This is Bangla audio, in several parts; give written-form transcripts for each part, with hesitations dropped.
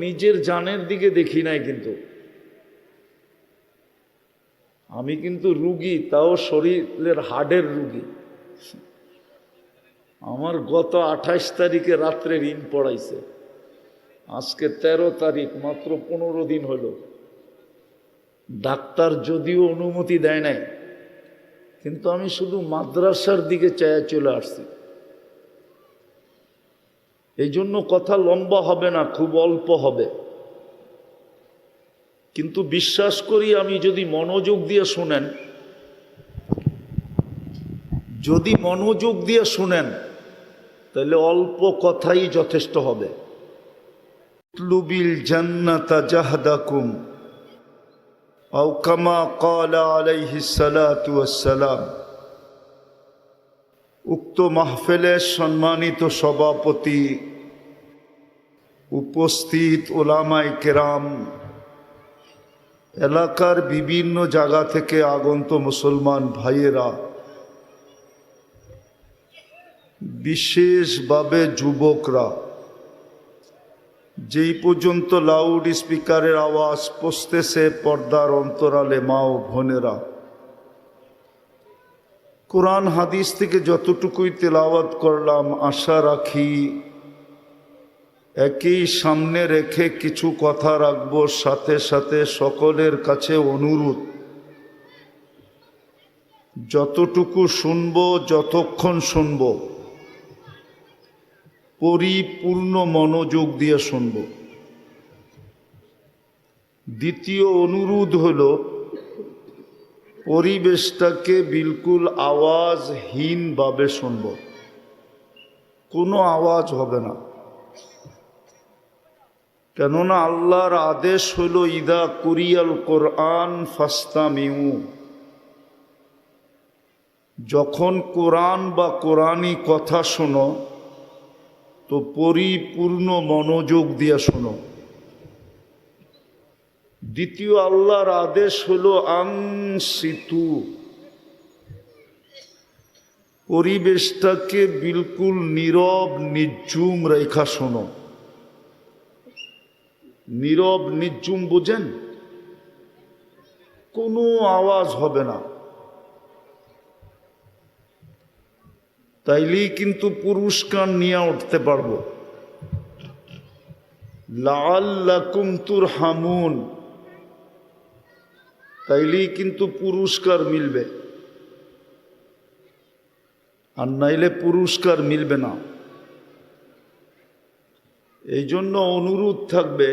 নিজের জানের দিকে দেখি নাই, কিন্তু আমি কিন্তু রুগী, তাও শরীরের হাড়ের রুগী। আমার গত 28 তারিখে রাত্রে ঋণ পড়াইছে, আজকে 13 তারিখ, মাত্র 15 দিন হলো। ডাক্তার যদিও অনুমতি দেয় নাই, কিন্তু আমি শুধু মাদ্রাসার দিকে চায়া চলে আসছি। এই জন্য কথা লম্বা হবে না, খুব অল্প হবে। কিন্তু বিশ্বাস করি, আমি যদি মনোযোগ দিয়ে শুনেন, তাহলে অল্প কথাই যথেষ্ট হবে। উতলুবিল জান্নাতা জাহদাকুম আও কামা ক্বালা আলাইহিস সালাতু ওয়াস সালাম। উক্ত মাহফিলের সম্মানিত সভাপতি, উপস্থিত উলামায়ে কেরাম, এলাকার বিভিন্ন জায়গা থেকে আগন্ত মুসলমান ভাইয়েরা, বিশেষভাবে যুবকরা, যেই পর্যন্ত লাউড স্পিকারের আওয়াজ পৌঁছতেছে, পর্দার অন্তরালে মা ও বোনেরা, কোরআন হাদিস থেকে যতটুকুই তেলাওয়াত করলাম, আশা রাখি একই সামনে রেখে কিছু কথা রাখবো। সাথে সাথে সকলের কাছে অনুরোধ, যতটুকু শুনবো, যতক্ষণ শুনবো, পরিপূর্ণ মনোযোগ দিয়ে শুনব। দ্বিতীয় অনুরোধ হলো, পরিবেশটাকে বিলকুল আওয়াজহীনভাবে শুনব, কোনো আওয়াজ হবে না। কেননা আল্লাহর আদেশ হলো, ইদা কুরিয়াল কোরআন ফাস্তামিউ, যখন কোরআন বা কোরআনী কথা শোনো তো পরিপূর্ণ মনোযোগ দিয়ে শোনো। দ্বিতীয় আল্লাহর আদেশ হলো আনসিতু, পরিবেশটাকে বিলকুল নীরব নির্জুম রেখা শোনো। নীরব নির্জুম বোঝেন? কোনো আওয়াজ হবে না, তাইলেই কিন্তু পুরস্কার নিয়ে উঠতে পারবো। লাআল্লাকুম তুরহামুন, তাইলেই কিন্তু পুরস্কার মিলবে, আর নাইলে পুরস্কার মিলবে না। এই জন্য অনুরোধ থাকবে,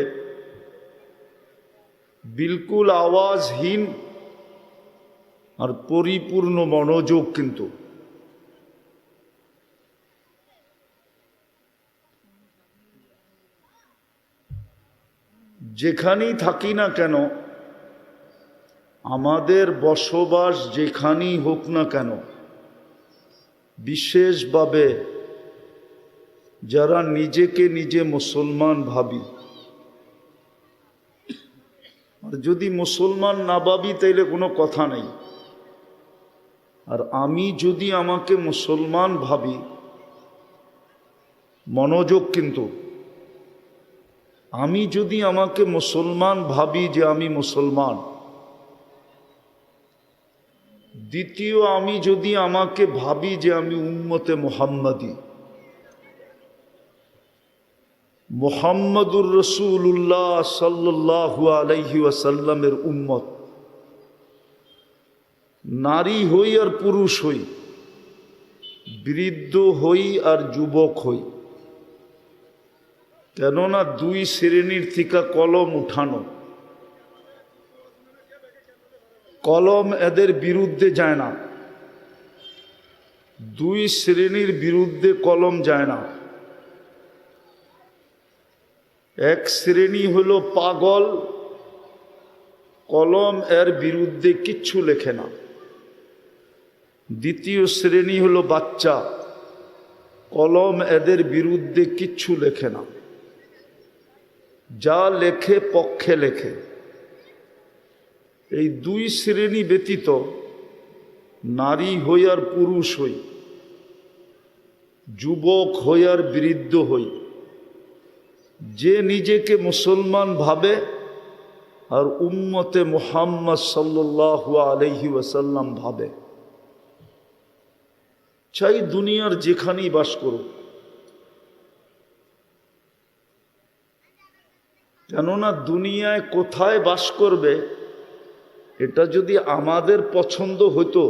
বিলকুল আওয়াজহীন আর পরিপূর্ণ মনোযোগ। কিন্তু যেখানেই থাকি না কেন, আমাদের বসবাস যেখানেই হোক না কেন, বিশেষভাবে যারা নিজেকে নিজে মুসলমান ভাবি, আর যদি মুসলমান না ভাবি তাইলে কোনো কথা নেই। আর আমি যদি আমাকে মুসলমান ভাবি, মনোযোগ কিন্তু, আমি যদি আমাকে মুসলমান ভাবি যে আমি মুসলমান, দ্বিতীয় আমি যদি আমাকে ভাবি যে আমি উম্মতে মুহাম্মাদি, মুহাম্মাদুর রাসূলুল্লাহ সাল্লাল্লাহু আলাইহি ওয়াসাল্লামের উম্মত, নারী হই আর পুরুষ হই, বৃদ্ধ হই আর যুবক হই, কেননা দুই শ্রেণীর থেকে কলম উঠানো, কলম এদের বিরুদ্ধে যায় না। দুই শ্রেণীর বিরুদ্ধে কলম যায় না। এক শ্রেণী হলো পাগল, কলম এর বিরুদ্ধে কিচ্ছু লেখে না। দ্বিতীয় শ্রেণী হলো বাচ্চা, কলম এদের বিরুদ্ধে কিচ্ছু লেখে না, যা লেখে পক্ষে লেখে। এই দুই শ্রেণী ব্যতীত নারী হই আর পুরুষ হই, যুবক হই আর বৃদ্ধ হই, যে নিজেকে মুসলমান ভাবে আর উম্মতে মুহাম্মদ সাল্লাল্লাহু আলাইহি ওয়াসাল্লাম ভাবে, চাই দুনিয়ার যেখানেই বাস করুক, কেননা দুনিয়ায় কোথায় বাস করবে এটা যদি আমাদের পছন্দ হতো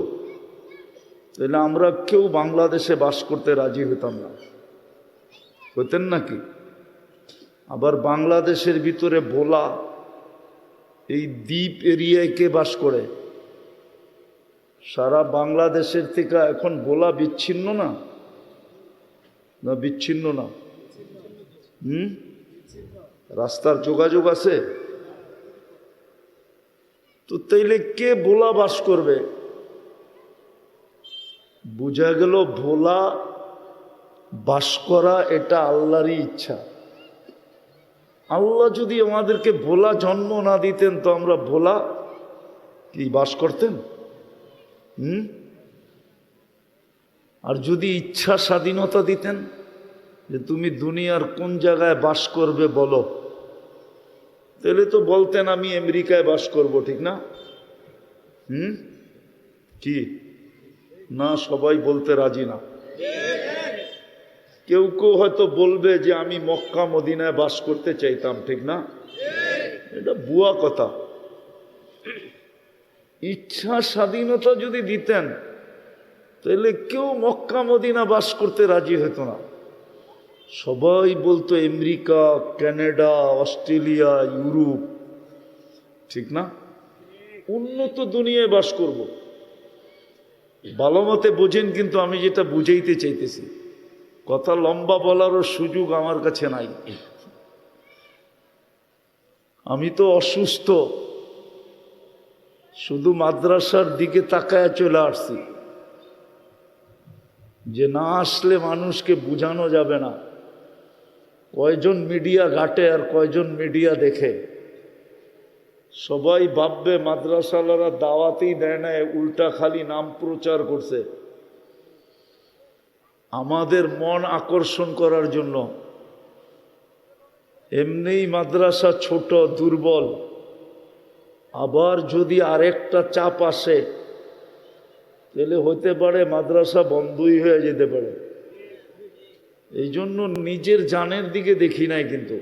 তাহলে আমরা কেউ বাংলাদেশে বাস করতে রাজি হতাম না, হতেন নাকি? আবার বাংলাদেশের ভিতরে ভোলা এই দ্বীপ এরিয়ায় কে বাস করে? সারা বাংলাদেশের থেকে এখন ভোলা বিচ্ছিন্ন না? না বিচ্ছিন্ন না? রাস্তার যোগাযোগ আছে তো, তাইলে কে ভোলা বাস করবে? বুঝা গেল ভোলা বাস করা এটা আল্লাহরই ইচ্ছা। আল্লাহ যদি আমাদেরকে ভোলা জন্ম না দিতেন তো আমরা ভোলা কি বাস করতেন? আর যদি ইচ্ছা স্বাধীনতা দিতেন যে তুমি দুনিয়ার কোন জায়গায় বাস করবে বলো, তাহলে তো বলতেন আমি আমেরিকায় বাস করব, ঠিক না? কি না? সবাই বলতে রাজি না। কেউ কেউ হয়তো বলবে যে আমি মক্কা মদিনায় বাস করতে চাইতাম, ঠিক না? এটা ভুয়া কথা। ইচ্ছা স্বাধীনতা যদি দিতেন তাহলে কেউ মক্কা মদিনা বাস করতে রাজি হতো না। সবাই বলতো আমেরিকা, কানাডা, অস্ট্রেলিয়া, ইউরোপ, ঠিক না? উন্নত দুনিয়ায় বাস করব। ভালো মতে বোঝেন কিন্তু আমি যেটা বুঝাইতে চাইতেছি, কথা লম্বা বলারও সুযোগ আমার কাছে নাই। আমি তো অসুস্থ, শুধু মাদ্রাসার দিকে তাকায় চলে আসছি, যে না আসলে মানুষকে বুঝানো যাবে না। কয়জন মিডিয়া ঘাটে আর কয়জন মিডিয়া দেখে। সবাই ভাববে মাদ্রাসালারা দাওয়াতেই দেয় না, উল্টা খালি নাম প্রচার করছে আমাদের মন আকর্ষণ করার জন্য। এমনিই মাদ্রাসা ছোট, দুর্বল, আবার যদি আরেকটা চাপ আসে তাহলে হতে পারে মাদ্রাসা বন্ধই হয়ে যেতে পারে। এই জন্য নিজের জানের দিকে দেখি নাই। কিন্তু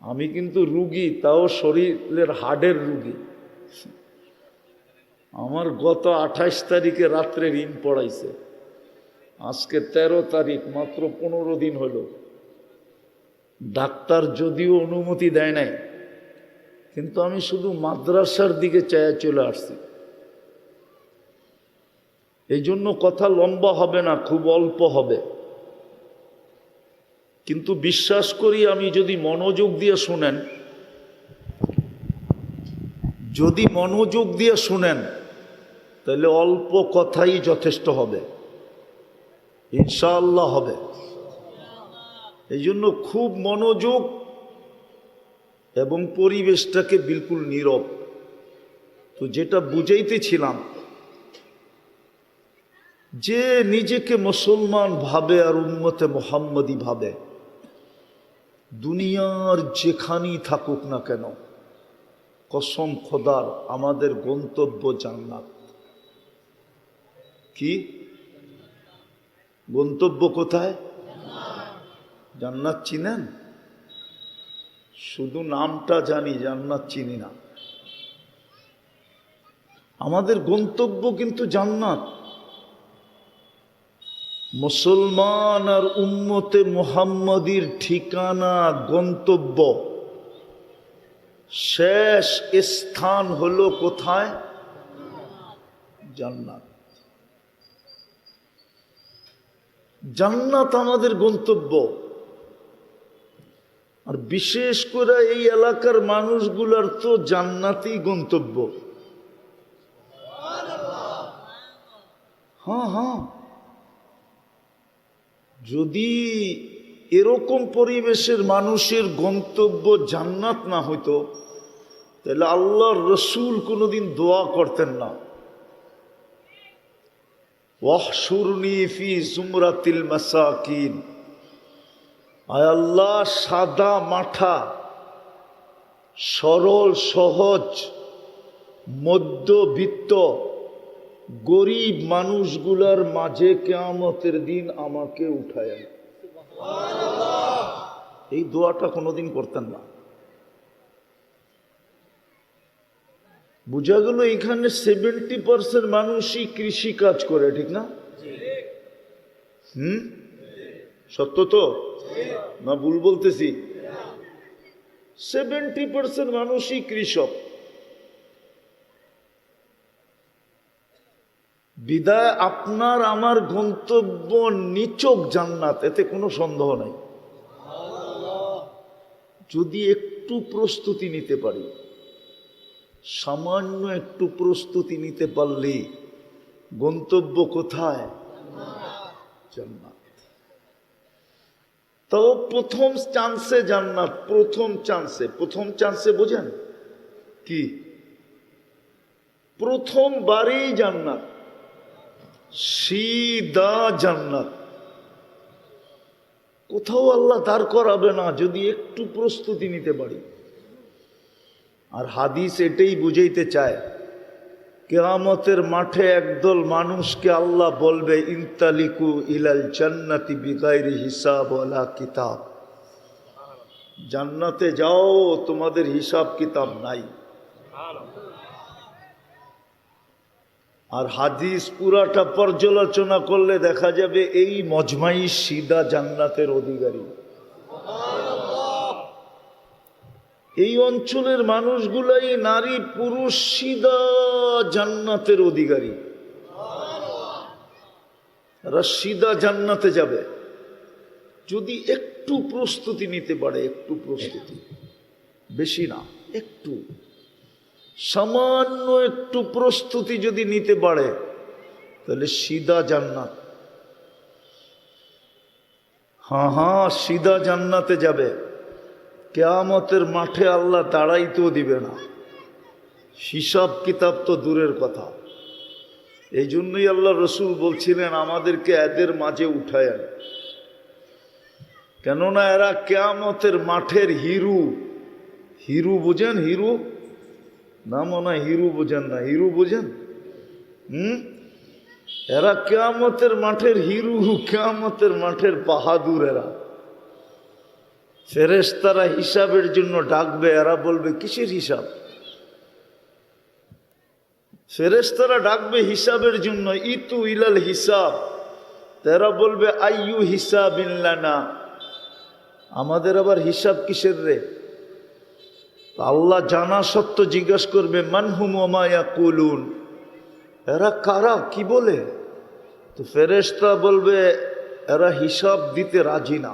আমি কিন্তু রুগী, তাও শরীরের হাড়ের রুগী। আমার গত 28 তারিখে রাত্রে ঋণ পড়াইছে, আজকে 13 তারিখ, মাত্র 15 দিন হলো। ডাক্তার যদিও অনুমতি দেয় নাই, কিন্তু আমি শুধু মাদ্রাসার দিকে চায়া চলে আসছি। এই জন্য কথা লম্বা হবে না, খুব অল্প হবে। কিন্তু বিশ্বাস করি আমি যদি মনোযোগ দিয়ে শুনেন, যদি মনোযোগ দিয়ে শুনেন তাহলে অল্প কথাই যথেষ্ট হবে, ইনশাআল্লাহ হবে। এই জন্য খুব মনোযোগ এবং পরিবেশটাকে বিলকুল নীরব। তো যেটা বুঝাইতেছিলাম, যে নিজেকে মুসলমান ভাবে আর উম্মতে মুহাম্মদি ভাবে, দুনিয়ার যেখানেই থাকুক না কেন, কসম খোদার আমাদের গন্তব্য জান্নাত। কি গন্তব্য? কোথায়? জান্নাত চিনেন? শুধু নামটা জানি, জান্নাত চিনি না। আমাদের গন্তব্য কিন্তু জান্নাত। মুসলমান আর উম্মতে মুহাম্মাদির ঠিকানা, গন্তব্য, শেষ স্থান হলো কোথায়? জান্নাত। জান্নাত আমাদের গন্তব্য। আর বিশেষ করে এই এলাকার মানুষগুলোর তো জান্নাতই গন্তব্য। হ্যাঁ, যদি এরকম পরিবেশের মানুষের গন্তব্য জান্নাত না হইতো তাহলে আল্লাহর রসুল কোনোদিন দোয়া করতেন না, ওয়াহশুরনি ফি জুমরাতিল মাসাকিন, আয় আল্লাহ, সাদা মাঠা সরল সহজ মধ্যবিত্ত গরিব মানুষগুলার মাঝে কিয়ামতের দিন আমাকে উঠায়। এই দোয়াটা কোনোদিন করতেন না। বোঝা গেল এখানে 70% মানুষই কৃষি কাজ করে, ঠিক না? সত্য তো না ভুল বলতেছি? 70% মানুষই কৃষক। বিদায় আপনার আমার গন্তব্য নিচক জান্নাত, এতে কোনো সন্দেহ নাই। যদি একটু প্রস্তুতি নিতে পারি, সামান্য একটু প্রস্তুতি নিতে পারলে গন্তব্য কোথায়? জান্নাত। তো প্রথম চান্সে জান্নাত, প্রথম চান্সে বোঝেন কি? প্রথমবারেই জান্নাত, সিধা জান্নাত। কোথাও আল্লাহ দাঁড় করাবে না যদি একটু প্রস্তুতি নিতে পারি। আর হাদিস এটাই বুঝাইতে চায়, কিয়ামতের মাঠে একদল মানুষকে আল্লাহ বলবে, ইনতালিকু ইলাল জান্নাতি বিগাইরি হিসাব ওয়ালা কিতাব, জান্নাতে যাও, তোমাদের হিসাব কিতাব নাই। আর হাদিস পুরাটা পর্যালোচনা করলে দেখা যাবে এই মজমাই সিধা জান্নাতের অধিকারী। এই অঞ্চলের মানুষগুলাই নারী পুরুষ সিধা জান্নাতের অধিকারী। এরা সিধা জান্নাতে যাবে যদি একটু প্রস্তুতি নিতে পারে। একটু প্রস্তুতি, বেশি না, একটু, সামান্য একটু প্রস্তুতি যদি নিতে পারে তাহলে সিধা জান্নাত। হ্যাঁ, সিধা জান্নাতে যাবে। কিয়ামতের মাঠে আল্লাহ দাঁড়াইতেও দিবে না, হিসাব কিতাব তো দূরের কথা। এই জন্যই আল্লাহ রসুল বলছিলেন আমাদেরকে এদের মাঝে উঠায় আনে, কেননা এরা কিয়ামতের মাঠের হিরু। হিরু বোঝেন? হিরু না, মনে হয় হিরু বোঝেন না। হিরু বোঝেন? এরা কিয়ামতের মাঠের হিরু, কিয়ামতের মাঠের বাহাদুর। এরা ফেরেশতারা হিসাবের জন্য ডাকবে, এরা বলবে কিসের হিসাব? ফেরেশতারা ডাকবে হিসাবের জন্য, ইতু ইলাল হিসাব। এরা বলবে আইয়ু হিসাবিন লানা, আমাদের আবার হিসাব কিসের রে? আল্লাহ জানা সত্য জিজ্ঞেস করবে, মানহুম ওয়া মা ইয়াকুলুন, এরা কারা, কি বলে? তো ফেরেশতা বলবে এরা হিসাব দিতে রাজি না।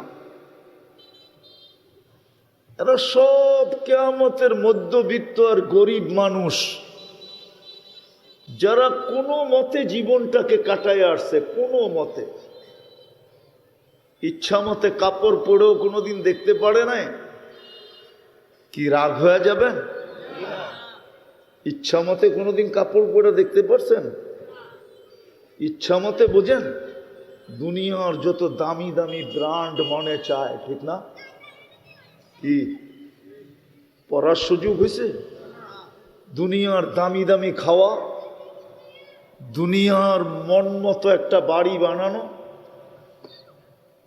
এরা সব কিয়ামতের মধ্যবিত্ত আর গরিব মানুষ, যারা কোনো মতে জীবনটাকে কাটায় আসছে, কোনো মতে, ইচ্ছা মতে কাপড় পরেও কোনোদিন দেখতে পারে নাই। কি রাগ হয়ে যাবেন? ইচ্ছা মতে কোনোদিন কাপড় পরে দেখতে পারছেন? ইচ্ছা মতে বোঝেন? দুনিয়ার যত দামি দামি ব্র্যান্ড মনে চায়, ঠিক না? কি পরার সুযোগ হয়েছে? দুনিয়ার দামি দামি খাওয়া, দুনিয়ার মন মতো একটা বাড়ি বানানো,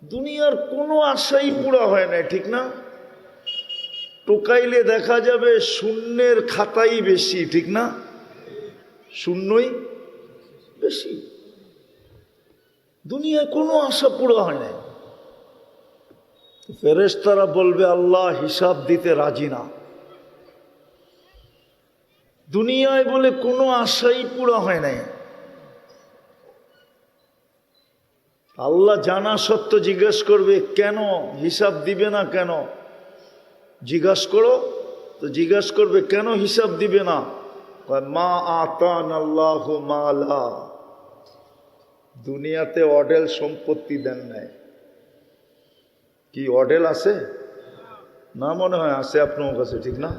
দুনিয়ার কোনো আশাই পুরা হয় না, ঠিক না? টোকাইলে দেখা যাবে শূন্যের খাতাই বেশি, ঠিক না? শূন্যই বেশি। দুনিয়ায় কোনো আশা পুরা হয় না। ফেরেশতারা বলবে আল্লাহ হিসাব দিতে রাজি না। দুনিয়ায় বলে কোনো আশাই পুরা হয় নাই। আল্লাহ জানা সত্য জিজ্ঞেস করবে, কেন হিসাব দিবে না? কেন জিজ্ঞাস করো। তো জিজ্ঞাস করবে কেন হিসাব দিবে না? মা আতান আল্লাহ মালা, দুনিয়াতে অডেল সম্পত্তি দেন নাই। কি অডেল আছে না? মনে হয় আছে আপনার কাছে, ঠিক না?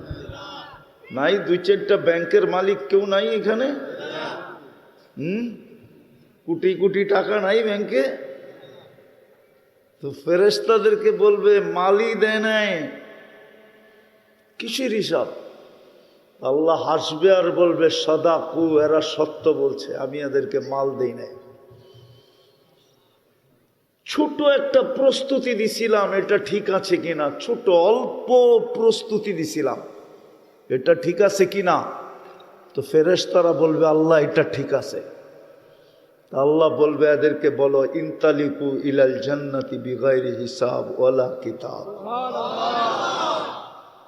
নাই? 2-4টা ব্যাংকের মালিক কেউ নাই এখানে? কোটি কোটি টাকা নাই ব্যাংকে? তো ফেরেশতাদেরকে বলবে মালই দেয় নাই, কিসের হিসাব? আল্লাহ হাসবে আর বলবে সাদাকু, এরা সত্য বলছে, আমি এদেরকে মাল দেই নাই। ছোট একটা প্রস্তুতি দিছিলাম, এটা ঠিক আছে কিনা, ছোট অল্প প্রস্তুতি দিছিলাম, এটা ঠিক আছে কিনা? তো ফেরেশতারা বলবে আল্লাহ এটা ঠিক আছে। আল্লাহ বলবে এদেরকে বলো ইনতালিকু ইলাল জান্নাতি বিগাইরি হিসাব ওয়ালা কিতাব,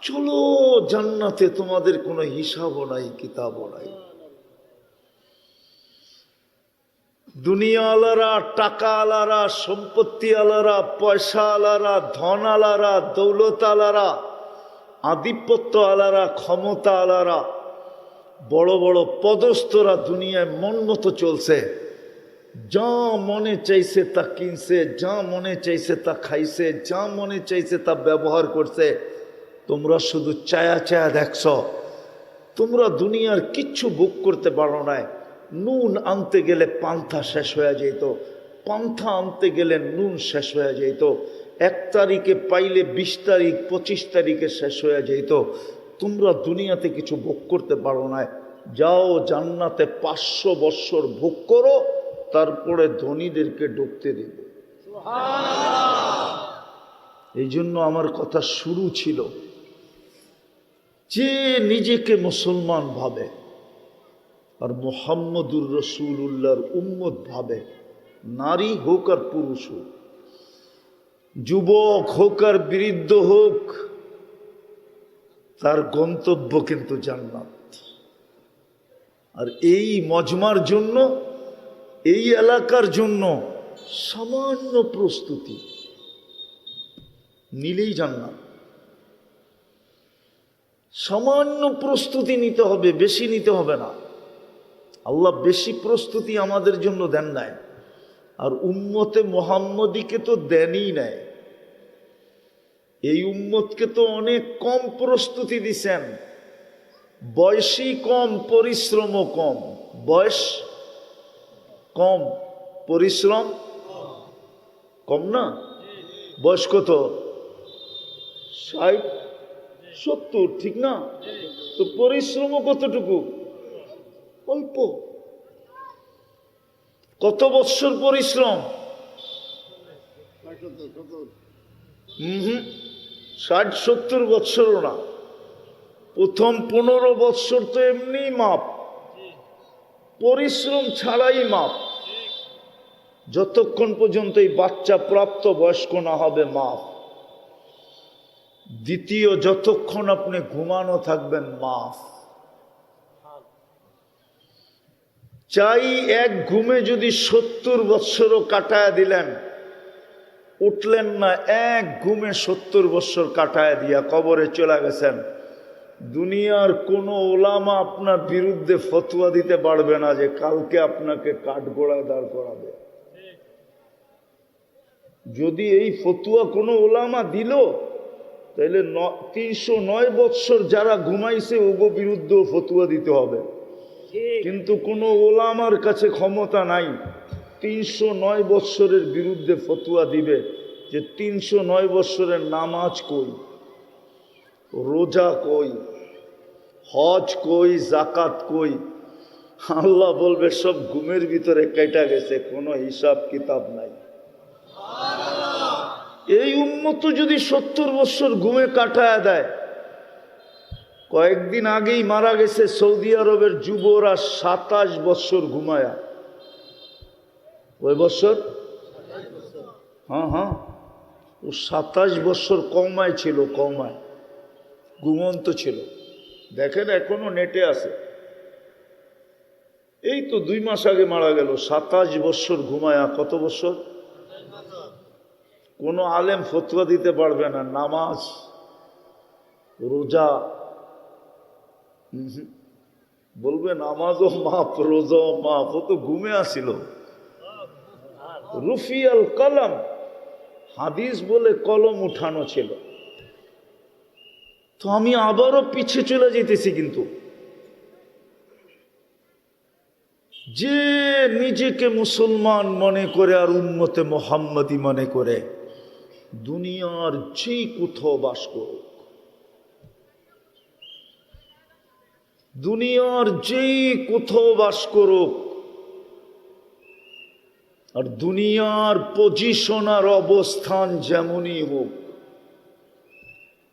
চলো জান্নাতে, তোমাদের কোনো হিসাবও নাই, কিতাবও নাই। দুনিয়া আলারা, টাকা আলারা, সম্পত্তি আলারা, পয়সা আলারা, ধন আলারা, দৌলত আলারা, আধিপত্য আলারা, ক্ষমতা আলারা, বড় বড় পদস্থরা দুনিয়ায় মন মতো চলছে, যা মনে চাইছে তা কিনছে, যা মনে চাইছে তা খাইছে, যা মনে চাইছে তা ব্যবহার করছে। তোমরা শুধু চায়া চায়া দেখছ, তোমরা দুনিয়ার কিচ্ছু ভোগ করতে পারো না। নুন আনতে গেলে পান্থা শেষ হয়ে যেত, পান্থা আনতে গেলে নুন শেষ হয়ে যেত, 1 তারিখে পাইলে 20 তারিখ 25 তারিখে শেষ হয়ে যেত। তোমরা দুনিয়াতে কিছু ভোগ করতে পারো না, যাও জান্নাতে 500 বৎসর ভোগ করো, তারপরে ধনীদেরকে ঢুকতে দেব। এই জন্য আমার কথা শুরু ছিল, যে নিজেকে মুসলমান ভাবে আর মুহাম্মদুর রাসূলুল্লাহর উম্মত ভাবে, নারী হোক আর পুরুষ হোক, যুবক হোক আর বৃদ্ধ হোক, তার গন্তব্য কিন্তু জান্নাত। আর এই মজমার জন্য, এই এলাকার জন্য সামান্য প্রস্তুতি নিলেই জান্নাত। সামান্য প্রস্তুতি নিতে হবে, বেশি নিতে হবে না। আল্লাহ বেশি প্রস্তুতি আমাদের জন্য দেন নাই, আর উম্মতে মুহাম্মদীকে তো দেনই নাই। এই উম্মতকে তো অনেক কম প্রস্তুতি দিছেন, বয়সই কম, পরিশ্রমও কম। বয়স কম, পরিশ্রম কম না? বয়স কত? 60-70, ঠিক না? তো পরিশ্রমও কতটুকু? অল্প। কত বৎসর পরিশ্রম? 60-70 বৎসরও না। প্রথম 15 বৎসর তো এমনি মাপ, পরিশ্রম ছাড়াই মাপ। যতক্ষণ পর্যন্ত এই বাচ্চা প্রাপ্ত বয়স্ক না হবে মাপ। দ্বিতীয়, যতক্ষণ আপনি ঘুমানো থাকবেন মাপ। চাই এক ঘুমে যদি 70 বৎসরও কাটায় দিলেন, উঠলেন না, এক ঘুমে 70 বৎসর কাটায় দিয়া কবরে চলে গেছেন, দুনিয়ার কোনো ওলামা আপনার বিরুদ্ধে ফতোয়া দিতে পারবে না যে কালকে আপনাকে কাঠগোড়ায় দাঁড় করাবে। যদি এই ফতোয়া কোনো ওলামা দিল, তাহলে 309 বৎসর যারা ঘুমাইছে ওগো বিরুদ্ধেও ফতোয়া দিতে হবে। কিন্তু কোনো ওলামার কাছে ক্ষমতা নাই 309 বৎসরের বিরুদ্ধে ফতোয়া দিবে যে 309 বৎসরের নামাজ কই, রোজা কই, হজ কই, জাকাত কই। আল্লাহ বলবে সব ঘুমের ভিতরে কেটে গেছে, কোনো হিসাব কিতাব নাই। এই উম্মত যদি 70 বৎসর ঘুমে কাটায় দেয়, কয়েকদিন আগেই মারা গেছে সৌদি আরবের যুবরা 27 বৎসর ঘুমায়া। ওই বৎসর, হ্যাঁ, ও 27 বৎসর কমায় ছিল, কমায় ঘুমন্ত ছিল। দেখেন এখনো নেটে আছে, এই তো 2 মাস আগে মারা গেল। 27 বৎসর ঘুমায়া। কত বৎসর? কোনো আলেম ফতোয়া দিতে পারবে না নামাজ, রোজা, বলবে নামাজও মাপ, রোজাও মাপ। ও তো ঘুমে আসিল। রুফিয়াল কলম, হাদিস বলে কলম উঠানো ছিল। তো আমি আবারও পিছে চলে যেতেছি। কিন্তু যে নিজেকে মুসলমান মনে করে আর উম্মতে মুহাম্মদী মনে করে, দুনিয়ার যে কোথাও বাস করুক, দুনিয়ার যে কোথাও বাস করুক, আর দুনিয়ার পজিশন আর অবস্থান যেমনই হোক,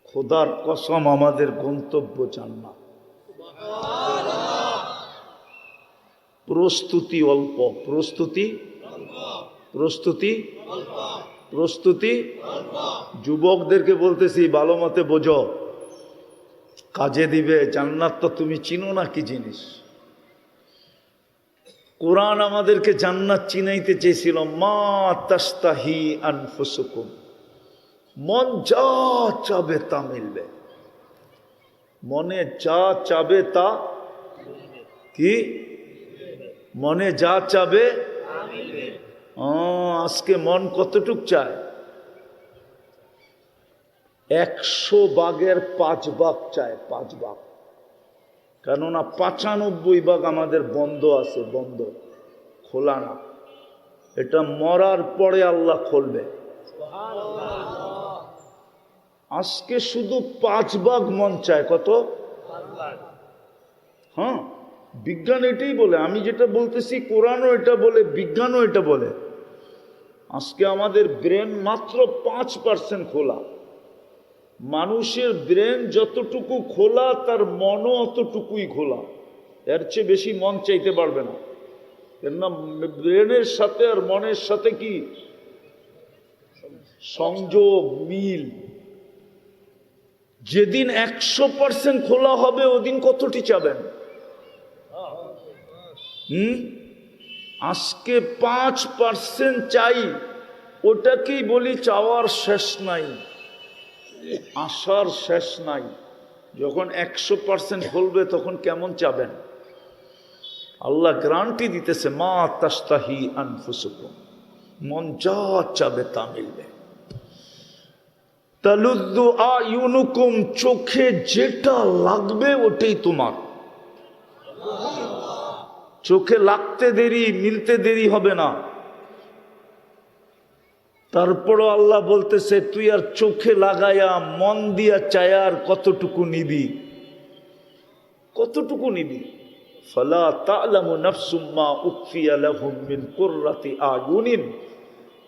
খোদার কসম আমাদের গন্তব্য জান্নাত। প্রস্তুতি অল্প, প্রস্তুতি প্রস্তুতি প্রস্তুতি। যুবকদেরকে বলতেছি ভালো মতে বোঝো, কাজে দিবে। জান্নাত তো তুমি চিনো না কি জিনিস। কোরআন আমাদেরকে জান্নাত চিনাইতে চেয়েছিল, মা তাস্তাহি আনফুসুকুম, মন যা চাবে তা মিলবে। মনে যা চাবে তা কি? মনে যা চাবে। আজকে মন কতটুক চায়? 100 ভাগের 5 ভাগ চায়, 5 ভাগ। কেননা 95 ভাগ আমাদের বন্ধ আছে, বন্ধ, খোলা না। এটা মরার পরে আল্লাহ খুলবে। আজকে শুধু 5 ভাগ মন চায়। কত? হ্যাঁ, বিজ্ঞান এটাই বলে। আমি যেটা বলতেছি কোরআনও এটা বলে, বিজ্ঞানও এটা বলে। আজকে আমাদের ব্রেন মাত্র 5% খোলা। মানুষের ব্রেন যতটুকু খোলা, তার মনও অতটুকুই খোলা। এর চেয়ে বেশি মন চাইতে পারবে না। কেননা ব্রেনের সাথে আর মনের সাথে কি সংযোগ, মিল। যেদিন 100% খোলা হবে, ওদিন কতটি চাবেন? আজকে 5% চাই, ওটাকেই বলি চাওয়ার শেষ নাই, আশার শেষ নাই। যখন 100% খুলবে তখন কেমন চাবেন? আল্লাহ গ্যারান্টি দিতেছে, মা তাস্তাহি আনফুসুকুম, মন যা চাবে তা মিলবে। তালুদ্দু আয়ুনুকুম, চোখে যেটা লাগবে ওটাই তোমার। চোখে লাগতে দেরি, মিলতে দেরি হবে না। তারপরও আল্লাহ বলতেছে, তুই আর চোখে লাগায়া মন দিয়া চায়ার কতটুকু নিবি? কতটুকু নিবি? ফালা তা'লামু নাফসুম মা উখফিয়া লাহুম মিন কুররাতি আয়ুনিন,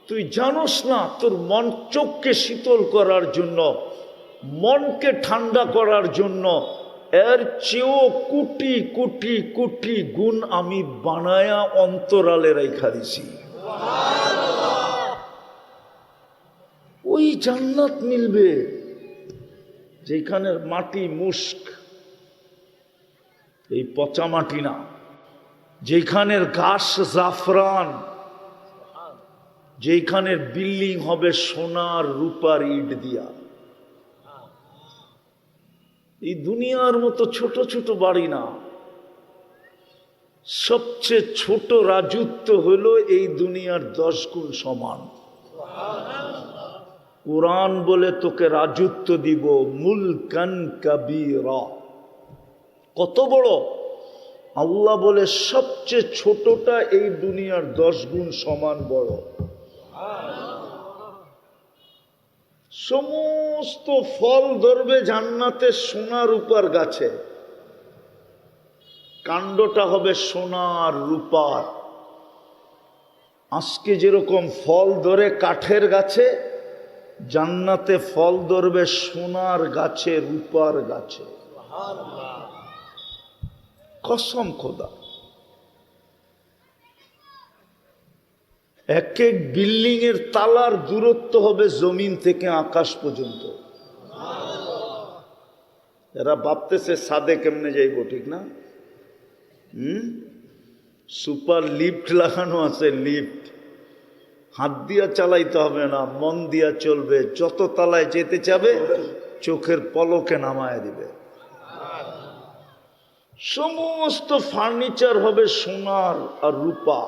তুই জানোস না তোর মন, চোখকে শীতল করার জন্য, মনকে ঠান্ডা করার জন্য এর চেয়েও কোটি কোটি কোটি গুণ আমি বানায়া অন্তরালে রেখা দিছি। ওই জান্নাত মিলবে যেখানের মাটি মুস্ক, এই পচা মাটি না। যেখানের ঘাস জাফরান, যেখানের বিল্ডিং হবে সোনার রূপার ইট দিয়া। এই দুনিয়ার মতো ছোট ছোট বাড়ি না। সবচেয়ে ছোট রাজত্ব হলো এই দুনিয়ার 10 গুণ সমান। কোরআন বলে তোকে রাজত্ব দিব, মুলকান কাবীরা। কত বড়? আল্লাহ বলে সবচেয়ে ছোটটা এই দুনিয়ার 10 গুণ সমান বড়। সমস্ত ফল ধরবে জান্নাতে সোনার রূপার গাছে, কাণ্ডটা হবে সোনার রূপার। আজকে যেরকম ফল ধরে কাঠের গাছে, জান্নাতে ফল ধরবে সোনার গাছে, রূপার গাছে। কসম খোদা। এক এক বিল্ডিং এর তালার দূরত্ব হবে জমিন থেকে আকাশ পর্যন্ত। এরা ভাবতেছে ছাদে কেমনে যাইব, ঠিক না? সুপার লিফট লাগানো আছে, লিফট হাত দিয়া চালাইতে হবে না, মন দিয়া চলবে। যত তলায় যেতে চাবে চোখের পলকে নামায় দিবে। সমস্ত ফার্নিচার হবে সোনার আর রূপা,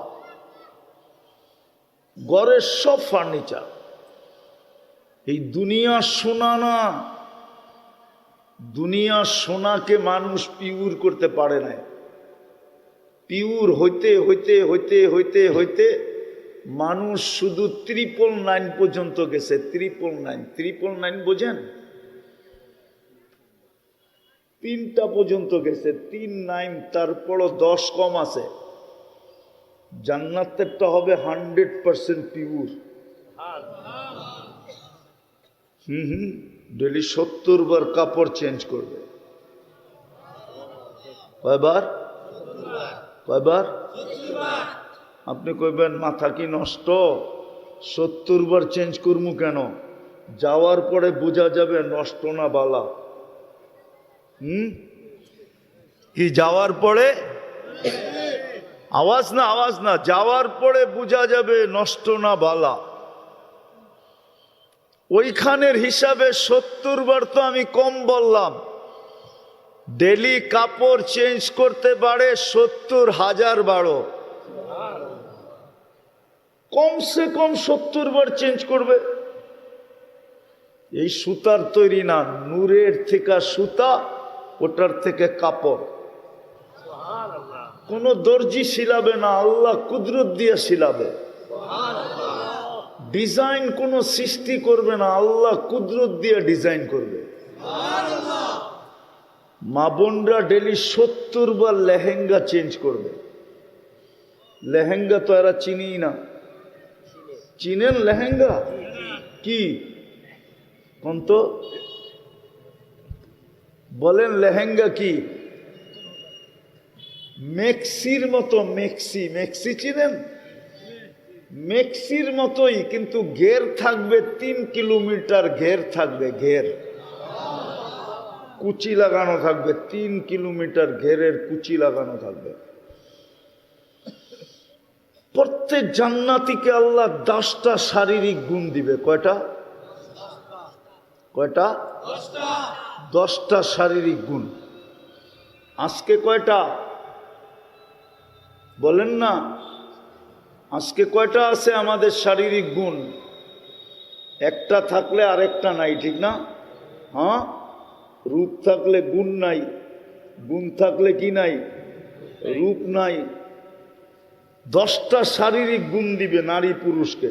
ঘরের সব ফার্নিচার। এই দুনিয়া সোনা না, দুনিয়া সোনাকে মানুষ পিওর করতে পারে না। পিওর হইতে হইতে হইতে হইতে হইতে মানুষ শুধু 999 পর্যন্ত গেছে। 999 বোঝেন? 3টা পর্যন্ত গেছে, 39, তারপরও 10 কম আছে। জান্নাতেরটা হবে 100% পিওর। ডেলি 70 বার কাপড় চেঞ্জ করবে। কয়বার? কয়বার? আপনি কইবেন মাথা কি নষ্ট, 70 বার চেঞ্জ করবো কেন? যাওয়ার পরে বোঝা যাবে নষ্ট না বালা। কি যাওয়ার পরে? আওয়াজ না, যাওয়ার পরে বোঝা যাবে নষ্ট না বালা। ওইখানের হিসাবে 70 বার তো আমি কম বললাম। ডেলি কাপড় চেঞ্জ করতে পারে 70,000 বারো, কমসে কম 70 বার চেঞ্জ করবে। এই সুতার তৈরি না, নূরের থেকে সুতা, ওটার থেকে কাপড়। কোন দর্জি শিলাবে না, আল্লাহ কুদরত দিয়ে শিলাবে। ডিজাইন কোন সৃষ্টি করবে না, আল্লাহ কুদরত দিয়ে ডিজাইন করবে। মা বোনরা ডেলি 70 বার লেহেঙ্গা চেঞ্জ করবে। লেহেঙ্গা তো এরা চিনি না। চিনেন লেহেঙ্গা কি? কোন তো বলেন লেহেঙ্গা কি? মেক্সির মতো। মেক্সি চিনেন? মেক্সির মতোই, কিন্তু ঘের থাকবে 3 কিলোমিটার ঘের থাকবে। ঘের কুচি লাগানো থাকবে, 3 কিলোমিটার ঘেরের কুচি লাগানো থাকবে। প্রত্যেক জান্নাতীকে আল্লাহ 10টা শারীরিক গুণ দিবে। কয়টা? 10টা শারীরিক গুণ। আজকে কয়টা বলেন না? আজকে কয়টা আছে আমাদের শারীরিক গুণ? একটা থাকলে আরেকটা নাই, ঠিক না? হ্যাঁ, রূপ থাকলে গুণ নাই, গুণ থাকলে কি নাই? রূপ নাই। 10টা শারীরিক গুণ দিবে নারী পুরুষকে।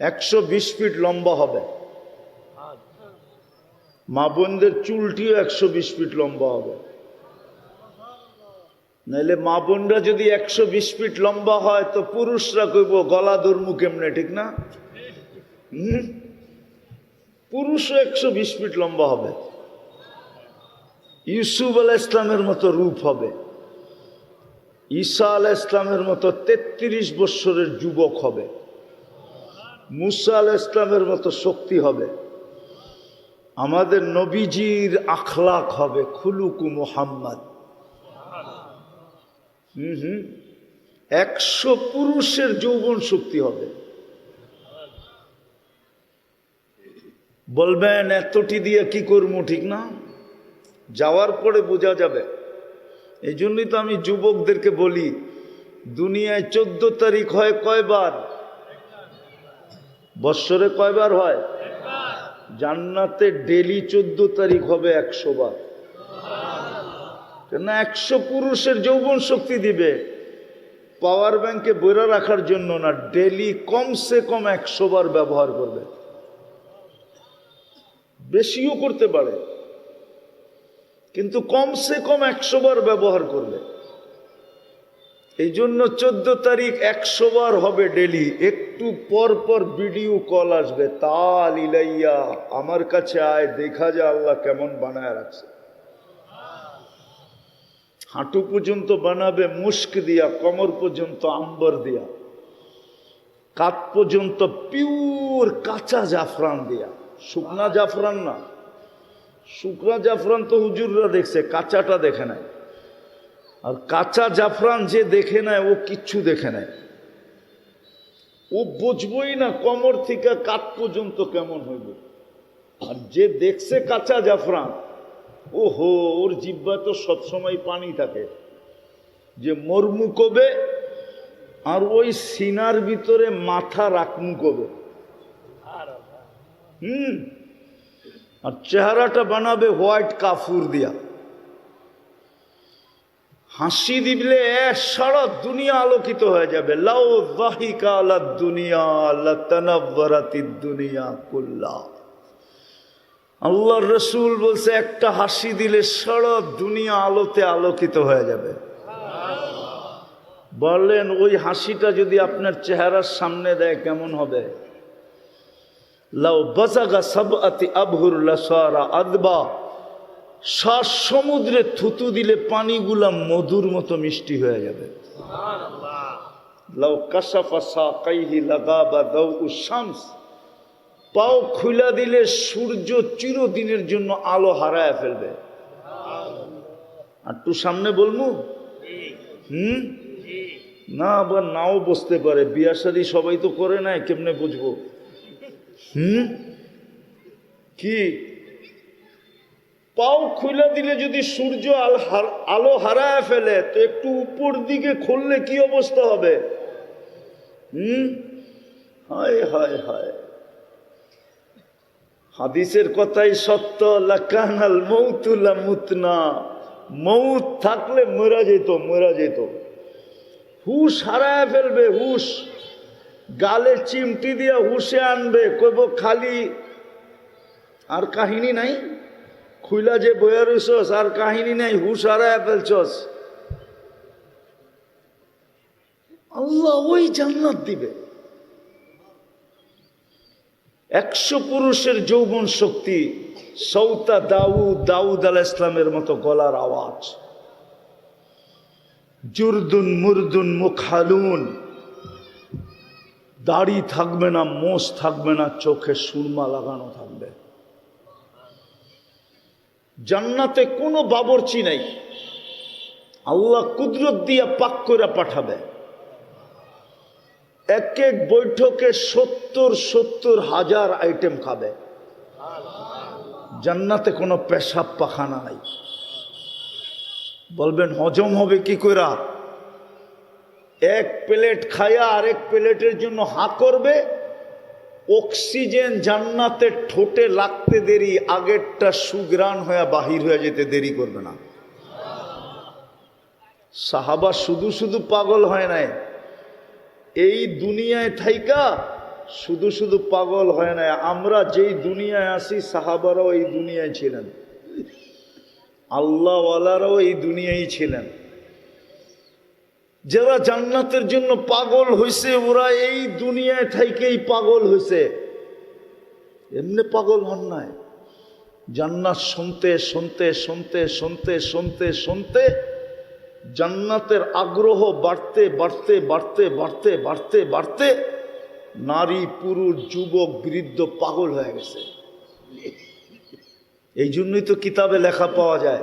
120 ফিট লম্বা হবে। মা বোনদের চুলটিও 120 ফিট লম্বা হবে। নাইলে মা বোনরা যদি 120 ফিট লম্বা হয় তো পুরুষরা কইব গলা ধর্মু কেমনে, ঠিক না? পুরুষও 120 ফিট লম্বা হবে। ইউসুফ আলাইহিস ইসলামের মতো রূপ হবে। ঈসা আলাইহিস ইসলামের মতো 33 বৎসরের যুবক হবে। মুসা আলাইহিস ইসলামের মতো শক্তি হবে। আমাদের নবীজির আখলাক হবে খুলুকু মুহাম্মদ। 100 পুরুষের যৌবন শক্তি হবে। বলবেন এতটি দিয়ে কি করবো, ঠিক না? যাওয়ার পরে বোঝা যাবে। এই জন্যই তো আমি যুবকদেরকে বলি, দুনিয়ায় 14 তারিখ হয় কয়বার? বৎসরে কয়বার হয়? জান্নাতে ডেলি 14 তারিখ হবে 100 বার। কেন? 100 পুরুষের যৌবন শক্তি দিবে। পাওয়ার ব্যাংকে বইরা রাখার জন্য না, ডেলি কমসে কম 100 বার ব্যবহার করবে। বেশিও করতে পারে, কিন্তু কমসে কম 100 বার ব্যবহার করবে। এই জন্য 14 তারিখ 100 বার হবে ডেলি। একটু পর পর ভিডিও কল আসবে, তাল ইলাইয়া, আমার কাছে আয়, দেখা যায় আল্লাহ কেমন বানায় রাখছে। হাঁটু পর্যন্ত বানাবে মুস্ক দিয়া, কোমর পর্যন্ত আম্বর দিয়া, কাত পর্যন্ত পিওর কাঁচা জাফরান দিয়া। শুকনা জাফরান না, শুকনা জাফরান তো হুজুররা দেখছে, কাঁচাটা দেখে নাই। আর কাঁচা জাফরান যে দেখে নেয় ও কিচ্ছু দেখে নেয়, ও বুঝবই না কোমর থেকে কাত পর্যন্ত কেমন হইবে। আর যে দেখছে কাঁচা জাফরান, ওহো, ওর জিহ্বা তো সবসময় পানি থাকে, যে মরমু কবে আর ওই সিনার ভিতরে মাথা রাখমু কবে। আর চেহারাটা বানাবে হোয়াইট কাফুর দিয়া। হাসি দিলে সারা দুনিয়া আলোকিত হয়ে যাবে। লাউ যাহিকা আলা দুনিয়া লাতানাওয়ারাতিদ দুনিয়া কুল্লা। আল্লাহর রাসূল বলছে একটা হাসি দিলে সারা দুনিয়া আলোতে আলোকিত হয়ে যাবে। বললেন ওই হাসিটা যদি আপনার চেহারার সামনে দেয় কেমন হবে? লাউ বাজাগা সাবআতি আবহুর লাসারা আদবা। 7 সমুদ্রে থুতু দিলে পানিগুলা মধুর মতো মিষ্টি হয়ে যাবে। লাউ কাশাফা সাকাইহি লাগাবা দাউউশ শামস। পাও খুলা দিলে সূর্য চিরদিনের জন্য আলো হারায় ফেলবে। আর একটু সামনে বলবো না, আবার নাও বসতে পারে। বিয়া শাদী সবাই তো করে নাই, কেমনে বুঝবো? কি পাও খুলে দিলে যদি সূর্য আলো হারায় ফেলে তো একটু উপর দিকে খুললে কি অবস্থা হবে? হায় হায় হায়, হাদিসের কথাই সত্য। লাকানাল মৌতু লামুতনা। মৌত থাকলে মরা যেত, মরা যেত। হুশ হারায় ফেলবে, হুশ গালে চিমটি দিয়ে হুশে আনবে, কইব খালি। আর কাহিনী নাই, খুইলা যে বইয়া রইছস আর কাহিনী নাই, হুশ হারায় ফেলছস। আল্লাহ ওই জান্নাত দিবে। 100 পুরুষের যৌবন শক্তি, সৌতা দাউদ আলাইহিস সালামের মতো গলার আওয়াজ, জুরদুন মুরদুন মুখালুন। দাড়ি থাকবে না, মোষ থাকবে না, চোখে সুরমা লাগানো থাকবে। জান্নাতে কোনো বাবরচি নাই, আল্লাহ কুদরত দিয়া পাক করে পাঠাবে। এক এক বৈঠকে 70 হাজার আইটেম খাবে। জান্নাতে কোনো পেশাব পাখানা নাই। বলবেন হজম হবে কি কইরা? এক প্লেট খায়া আরেক প্লেটের জন্য হা করবে। অক্সিজেন জান্নাতে ঠোঁটে লাগতে দেরি, আগেরটা সুগ্রাণ হয়ে বাহির হয়ে যেতে দেরি করবে না। সাহাবা শুধু শুধু পাগল হয় নাই, এই দুনিয়ায় থাইকা শুধু শুধু পাগল হয় নাই। আমরা যেই দুনিয়ায় আসি সাহাবারাও এই দুনিয়ায় ছিলেন, আল্লাহওয়ালারাও এই দুনিয়ায় ছিলেন। যারা জান্নাতের জন্য পাগল হয়েছে ওরা এই দুনিয়ায় থাইকেই পাগল হয়েছে, এমনি পাগল হন নাই। জান্নাত শুনতে শুনতে শুনতে শুনতে শুনতে শুনতে জান্নাতের আগ্রহ বাড়তে বাড়তে বাড়তে বাড়তে বাড়তে বাড়তে নারী পুরুষ যুবক বৃদ্ধ পাগল হয়ে গেছে। এই জন্যই তো কিতাবে লেখা পাওয়া যায়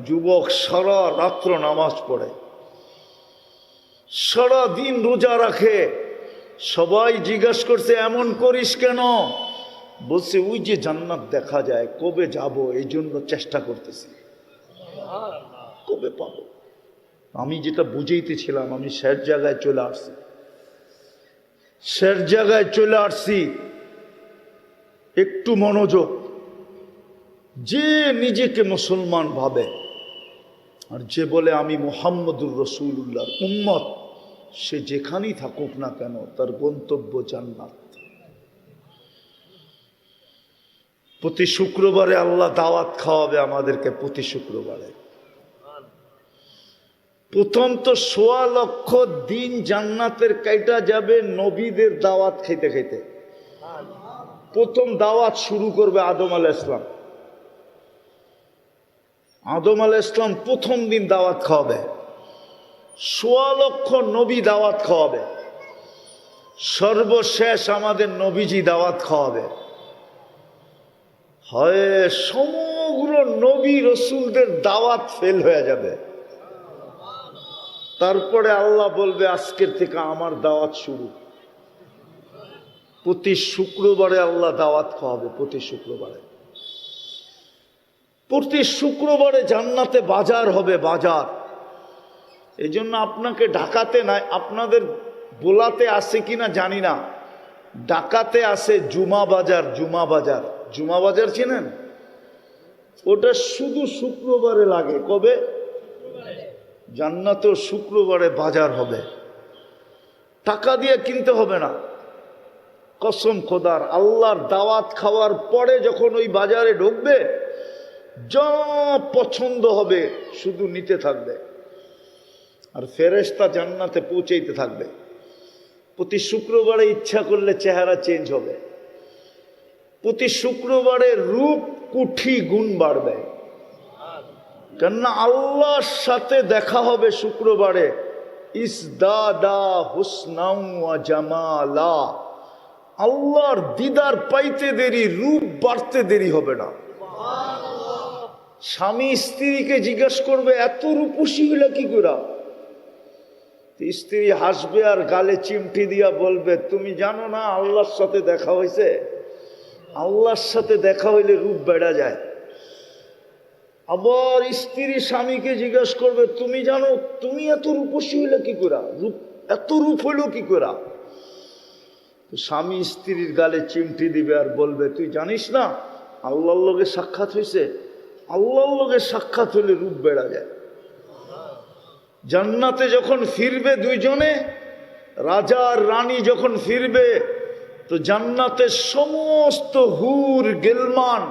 যুবক সারা রাত্র নামাজ পড়ে, সারা দিন রোজা রাখে। সবাই জিজ্ঞাসা করছে এমন করিস কেন? বলছে ওই যে জান্নাত দেখা যায়, কবে যাব এই জন্য চেষ্টা করতেছি, কবে পাবো। আমি যেটা বুঝাইতেছিলাম, আমি শেষ জায়গায় চলে আসছি, শেষ জায়গায় চলে আসছি। একটু মনোযোগ। যে নিজেকে মুসলমান ভাবে আর যে বলে আমি মুহাম্মদুর রাসূলুল্লাহর উম্মত, সে যেখানেই থাকুক না কেন তার গন্তব্য জান্নাত। প্রতি শুক্রবারে আল্লাহ দাওয়াত খাওয়াবে আমাদেরকে, প্রতি শুক্রবারে। প্রথম তো ১৬ লক্ষ দিন জান্নাতের কাইটা যাবে নবীদের দাওয়াত খাইতে খাইতে। প্রথম দাওয়াত শুরু করবে আদম আলাইহিস সালাম। আদম আলাইহিস সালাম প্রথম দিন দাওয়াত খাওয়াবে, ১৬ লক্ষ নবী দাওয়াত খাওয়াবে, সর্বশেষ আমাদের নবীজি দাওয়াত খাওয়াবে। হয় সমগ্র নবী রসুলদের দাওয়াত ফেল হয়ে যাবে। তারপরে আল্লাহ বলবে আজকের থেকে আমার দাওয়াত শুরু। প্রতি শুক্রবারে আল্লাহ দাওয়াত খাওয়াবে, প্রতি শুক্রবারে। প্রতি শুক্রবারে জান্নাতে বাজার হবে, বাজার। এই জন্য আপনাকে ঢাকাতে নাই, আপনাদের বোলাতে আছে কিনা জানি না, ঢাকাতে আছে জুমা বাজার। জুমা বাজার, জুমা বাজার চেনেন? ওটা শুধু শুক্রবারে লাগে। কবে? জান্নাতেও শুক্রবারে বাজার হবে, টাকা দিয়ে কিনতে হবে না। কসম খোদার, আল্লাহর দাওয়াত খাওয়ার পরে যখন ওই বাজারে ঢুকবে, যা পছন্দ হবে শুধু নিতে থাকবে, আর ফেরেশতা জান্নাতে পৌঁছাইতে থাকবে। প্রতি শুক্রবারে ইচ্ছা করলে চেহারা চেঞ্জ হবে, প্রতি শুক্রবারে রূপ কুঠি গুণ বাড়বে। কেননা আল্লাহর সাথে দেখা হবে শুক্রবারে। ইসদাদা হুসনাউ ওয়া জামালা, আল্লাহর দিদার পাইতে দেরি, রূপ বাড়তে দেরি হবে না। স্বামী স্ত্রীকে জিজ্ঞেস করবে এত রূপসী হইলা কি করে? স্ত্রী হাসবে আর গালে চিমটি দিয়া বলবে, তুমি জানো না আল্লাহর সাথে দেখা হয়েছে? আল্লাহর সাথে দেখা হইলে রূপ বেড়া যায়। আবার স্ত্রী স্বামীকে জিজ্ঞেস করবে, তুমি জানো তুমি এত রূপসী হইলে কি করে? রূপ এত রূপ হইল কি করে? স্বামী স্ত্রীর গালে চিমটি দিবে আর বলবে, তুই জানিস না আল্লাহর লগে সাক্ষাৎ হয়েছে? আল্লাহর লগে সাক্ষাৎ হলে রূপ বেড়া যায়। জান্নাতে যখন ফিরবে দুইজনে, রাজা আর রানী যখন ফিরবে, তো জান্নাতের সমস্ত হুর গেলমান,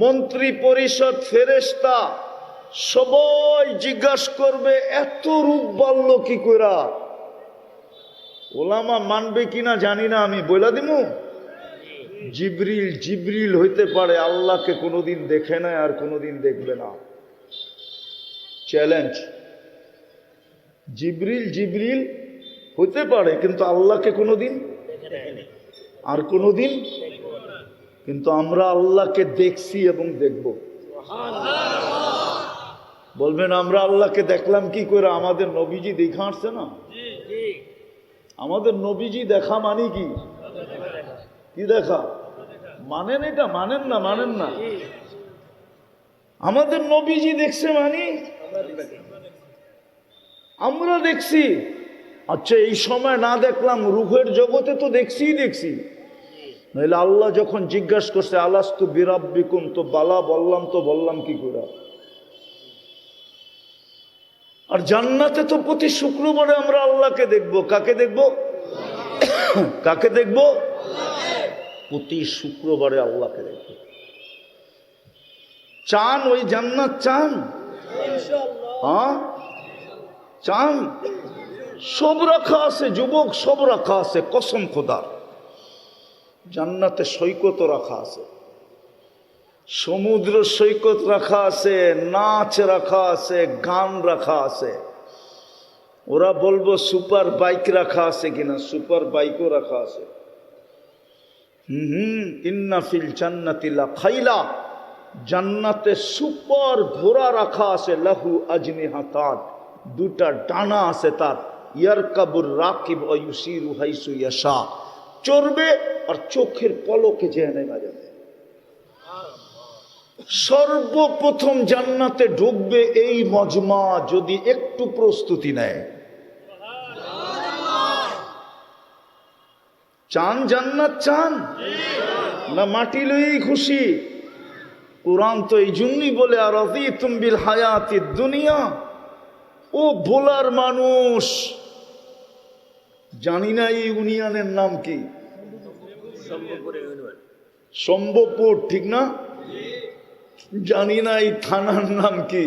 মন্ত্রী পরিষদ, ফেরেশতা সবাই জিজ্ঞাসা করবে এত রূপ বাড়ল কি কইরা? ওলামা মানবে কিনা জানি না, আমি বইলা দিমু। জিবরিল হইতে পারে আল্লাহকে কোনোদিন দেখে নাই আর কোনোদিন দেখবে না। চ্যালেঞ্জ, জিবরিল হইতে পারে কিন্তু আল্লাহকে কোনোদিন আর কোনোদিন, কিন্তু আমরা আল্লাহকে দেখছি এবং দেখব। বলবেন আমরা আল্লাহকে দেখলাম কি করে? আমাদের নবীজি দেখা আসছে না? আমাদের নবীজি দেখা মানে কি? কি দেখা মানেন? এটা মানেন না। আমাদের নবীজি দেখছে মানে আমরা দেখছি। আচ্ছা, এই সময় না দেখলাম, রূহের জগতে তো দেখছি। নইলে আল্লাহ যখন জিজ্ঞাসা করছে আলাস্তু বিরাব্বিকুম, তো বালা বললাম কি করে? আর জান্নাতে তো প্রতি শুক্রবারে আমরা আল্লাহকে দেখব। কাকে দেখব? কাকে দেখব? প্রতি শুক্রবারে আল্লাহকে দেখব। চান ওই জান্নাত? চান? হ্যাঁ চান? সব রাখা আছে যুবক, সব রাখা আছে। কসম খোদার, জান্নাতে সৈকত রাখা আছে, সমুদ্র সৈকত রাখা আছে, নাচ রাখা আছে, গান রাখা আছে। ওরা বলবো সুপার বাইক রাখা আছে কিনা? সুপার বাইকও রাখা আছে। ইন্না ফিল জান্নাতি লা খাইলা, জান্নাতে সুপার ঘোড়া রাখা আছে। লাহু আজনিহাতান, দুটা ডানা আছে তার। ইয়ারকাবুর রাকিব ওয়া ইউসিরু হাইসু ইয়াশা, চড়বে আর চোখের পলকে যেখানে যাবে। সর্বপ্রথম জান্নাতে ঢুকবে এই মজমা যদি একটু প্রস্তুতি নেয়। চান জান্নাত? চান না মাটি লইই খুশি? কোরআন তো এই জন্যই বলে, আর রাযীতুম বিল হায়াতিদ দুনিয়া। ও ভোলার মানুষ, জানি না এই ইউনিয়নের নাম কি? সম্ভবপুর, ঠিক না? জানি না এই থানার নাম কি?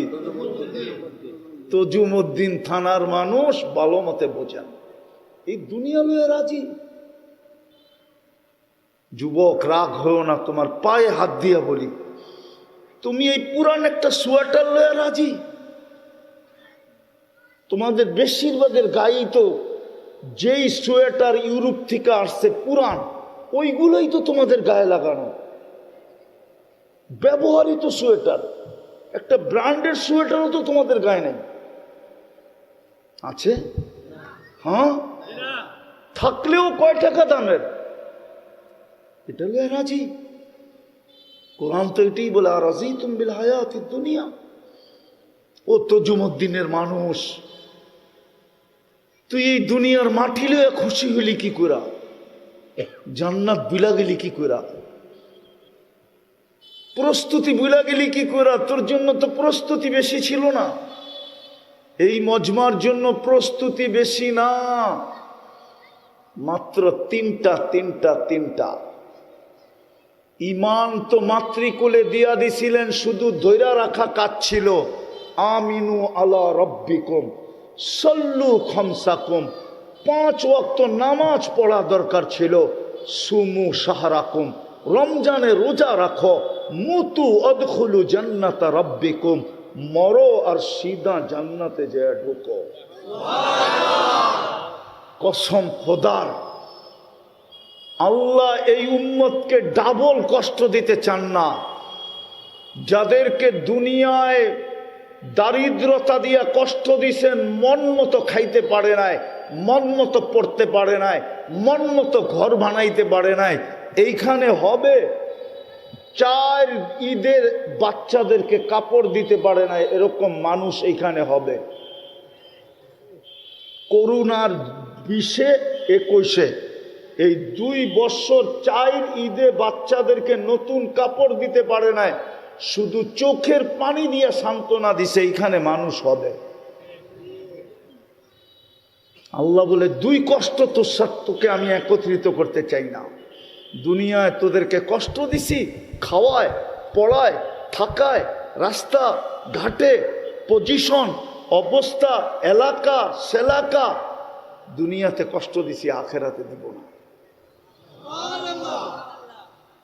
তজুমউদ্দিন থানার মানুষ ভালো মতে বোঝেন। এই দুনিয়া লয়ে রাজি। যুবক রাগ হও না, তোমার পায়ে হাত দিয়া বলি, তুমি এই পুরান একটা সোয়েটার লয়ে রাজি? তোমাদের বেশিরভাগের গায়েই তো যেই সোয়েটার ইউরোপ থেকে আসছে পুরান, ওইগুলোই তো তোমাদের গায়ে লাগানো, ব্যবহৃত সোয়েটার। একটা ব্র্যান্ডের সোয়েটারও তো তোমাদের গায়ে নেই, আছে? হ্যাঁ, থাকলেও কয় টাকা দামের? এটা লয়ে রাজি? কোরআন তো এটাই বলে, আর রাযীতুম বিল হায়াতিদ দুনিয়া। ও তজুমউদ্দিনের মানুষ, তুই এই দুনিয়ার মাটি লয়ে খুশি হইলি কি কইরা? জান্নাত বুলা গেলি কি কইরা? প্রস্তুতি বুলা গেলি কি কইরা? তোর জন্য তো প্রস্তুতি বেশি ছিল না। এই মজমার জন্য প্রস্তুতি বেশি না, মাত্র তিনটা। ইমান তো মাতৃকুলে দিয়া দিছিলেন, শুধু ধৈরা রাখা কাজ ছিল। আমিনু আলা রব্বিকুম সল্লু খামসাকুম, 5 ওয়াক্ত নামাজ পড়া দরকার ছিল। সুমু শাহরাকুম, রমজানে রোজা রাখো। মুতু আদখুলু জান্নাতা রব্বিকুম, মরো আর সিধা জান্নাতে যায় ঢুকো। কসম খোদার, আল্লাহ এই উম্মতকে ডাবল কষ্ট দিতে চান না। যাদেরকে দুনিয়ায় দারিদ্রতা দিয়া কষ্ট দিছেন, মন মতো খাইতে পারে নাই, মন মতো পড়তে পারে নাই, মন মতো ঘর বানাইতে পারে নাই, এইখানে হবে 4 ঈদের বাচ্চাদেরকে কাপড় দিতে পারে নাই, এরকম মানুষ এইখানে হবে। করোনার 20-21 এই 2 বছর 4 ঈদে বাচ্চাদেরকে নতুন কাপড় দিতে পারে নাই, শুধু চোখের পানি দিয়ে সান্ত্বনা দিছে, এইখানে মানুষ হবে। আল্লাহ বলে 2 কষ্ট তোকে আমি একত্রিত করতে চাই না। দুনিয়ায় তোদেরকে কষ্ট দিছি, খাওয়ায়, পড়ায়, থাকায়, রাস্তা ঘাটে, পজিশন, অবস্থা, এলাকা সেলাকা, দুনিয়াতে কষ্ট দিছি, আখেরাতে দিব না।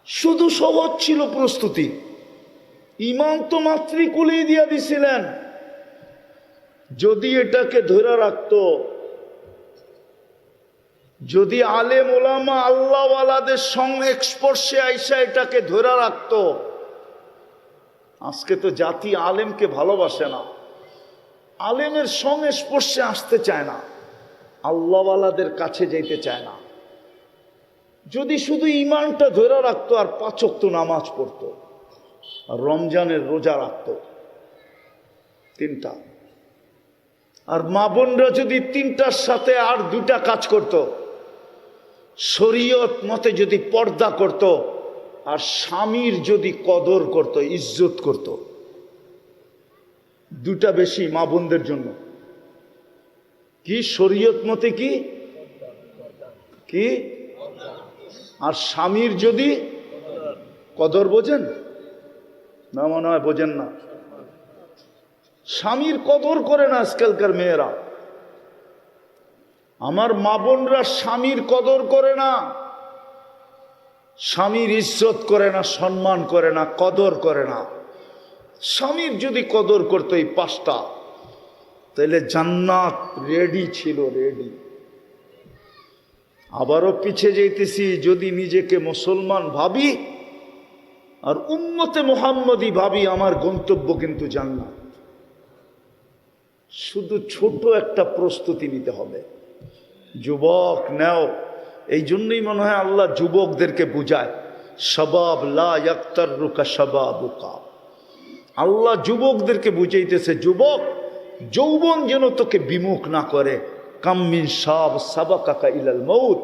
শুধু সহজ ছিল প্রস্তুতি। ইমান তো মাতৃকুলেই দিয়া দিছিলেন। যদি এটাকে ধরে রাখতো, যদি আলেম ওলামা আল্লাহওয়ালাদের সংস্পর্শে আইসা এটাকে ধরে রাখতো, আজকে তো জাতি আলেমকে ভালোবাসে না, আলেমের সংস্পর্শে আসতে চায় না, আল্লাহওয়ালাদের কাছে যেতে চায় না। যদি শুধু ইমানটা ধরে রাখতো আর 5 ওয়াক্ত নামাজ পড়তো আর রমজানের রোজা রাখতো, 3টা, আর মা বোনরা যদি 3টার সাথে আর 2টা কাজ করত, শরীয়ত মতে যদি পর্দা করত, আর স্বামীর যদি কদর করত, ইজ্জত করত, 2টা বেশি মা বোনদের জন্য। কি শরীয়ত মতে কি কি আর স্বামীর যদি কদর, বোঝেন না? মনে হয় বোঝেন না। স্বামীর কদর করে না আজকালকার মেয়েরা। আমার মা বোনরা স্বামীর কদর করে না, স্বামীর ইজ্জত করে না, সম্মান করে না, কদর করে না। স্বামীর যদি কদর করতো এই 5টা, তাহলে জান্নাত রেডি ছিল, রেডি। আবারও পিছে যাইতেছি, যদি নিজেকে মুসলমান ভাবি আর উম্মতে মুহাম্মদী ভাবি, আমার গন্তব্য কিন্তু জান্নাত। শুধু ছোট একটা প্রস্তুতি নিতে হবে। যুবক নেও, এই জন্যই মনে হয় আল্লাহ যুবকদেরকে বুঝায়, শাবাব লা ইয়াক্তাররুকা শাবাবুকা। আল্লাহ যুবকদেরকে বুঝাইতেছে, যুবক, যৌবন যেন তোকে বিমুখ না করে। কাম্মিন শাব সাবাকাকা ইলাল মউত,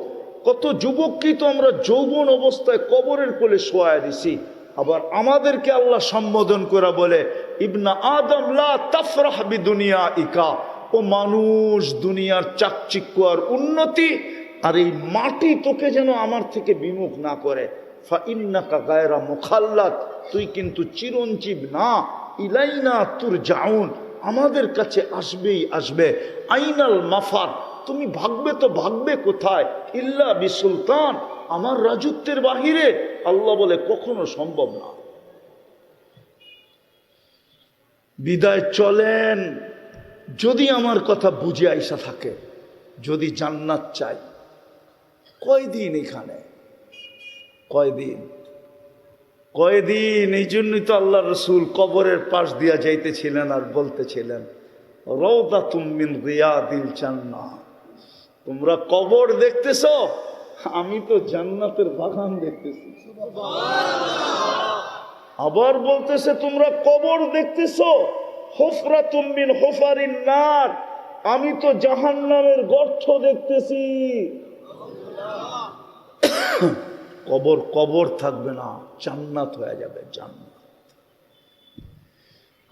কত যুবককেই তো আমরা যৌবন অবস্থায় কবরের কোলে শোয়ায় দিছি। আবার আমাদেরকে আল্লাহ সম্বোধন করে বলে, ইবনা আদম লা তাফরাহ বিদুনিয়াইকা, ও মানুষ, দুনিয়ার চাকচিক্য আর উন্নতি আর এই মাটি তোকে যেন আমার থেকে বিমুখ না করে। ফা ইন্নাকা গায়রা মুখাল্লাদ, তুই কিন্তু চিরঞ্জীব না। ইলাইনা তুরজাউন, আমাদের কাছে আসবেই আসবে। আইনাল মাফার, তুমি ভাগবে তো ভাগবে কোথায়? ইল্লা বিসুলতান, আমার রাজত্বের বাহিরে। আল্লাহ বলে কখনো সম্ভব না। বিদায় চলেন, যদি আমার কথা বুঝে আইসা থাকে, যদি জান্নাত চাই। কয়দিন এখানে, কয়দিন? এই জন্যই তো আল্লাহ রসুল কবরের পাশ দিয়া যাইতেছিলেন আর বলতেছিলেন, রাউদাতুম মিন রিয়াদিল জান্নাহ। তোমরা কবর দেখতেছ, আমি তো জান্নাতের বাগান দেখতেছি। আবার বলতেছে, তোমরা কবর দেখতেছ, হুফরাতুম মিন হুফারিন নার, আমি তো জাহান্নামের গর্ত দেখতেছি। কবর কবর থাকবে না, জান্নাত হয়ে যাবে, জান্নাত।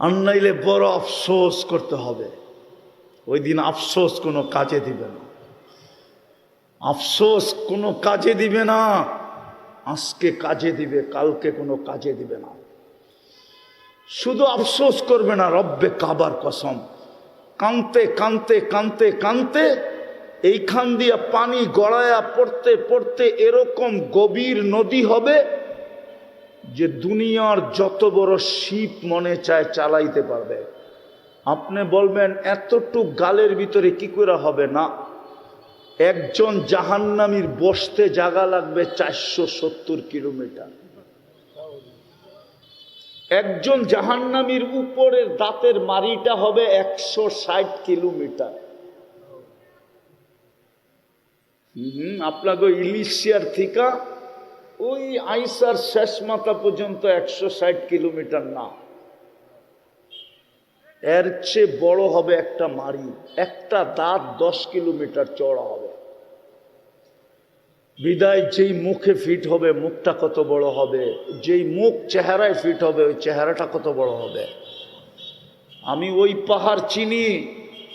আর নাইলে বড় আফসোস করতে হবে। ওই দিন আফসোস কোনো কাজে দিবে না, আফসোস কোনো কাজে দিবে না। আজকে কাজে দিবে, কালকে কোনো কাজে দিবে না। শুধু আফসোস করবে না, রব্বে কাবার কসম, কানতে কানতে কানতে কানতে এইখান দিয়ে পানি গড়ায়া পড়তে পড়তে এরকম গভীর নদী হবে যে দুনিয়ার যত বড় শিপ মনে চায় চালাইতে পারবে। আপনি বলবেন এতটুক গালের ভিতরে কি করে হবে? না, একজন জাহান্নামীর বসতে জায়গা লাগবে 470 কিলোমিটার। একজন জাহান্নামীর উপরের দাঁতের মারিটা হবে 160 কিলোমিটার। আপনাকে ইলিশিয়ার থেকে ওই আইসার শেষ মাথা পর্যন্ত 160 কিলোমিটার না, এর চেয়ে বড় হবে একটা মারি। একটা দাঁত 10 কিলোমিটার চওড়া হবে। বিদায় যেই মুখে ফিট হবে, মুখটা কত বড় হবে, যেই মুখ চেহারায় ফিট হবে, ওই চেহারাটা কত বড় হবে। আমি ওই পাহাড় চিনি,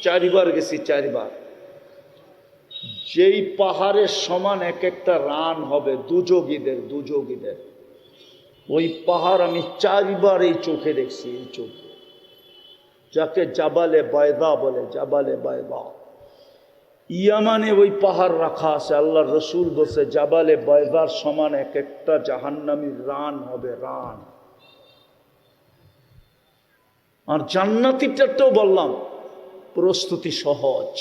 4 বার গেছি, 4 বার। যেই পাহাড়ের সমান এক একটা রান হবে দুযোগীদের, দুযোগীদের। ওই পাহাড় আমি 4 বার এই চোখে দেখছি, এই চোখে, যাকে জাবালে বায়দা বলে, জাবালে বায়দা। ইয়ামানে ওই পাহাড় রাখা আছে, আল্লাহ রসুল বসে জাবালে বায়দার সমান এক একটা জাহান্নামীর রান হবে, রান। আর জান্নাতীটাও বললাম প্রস্তুতি সহজ।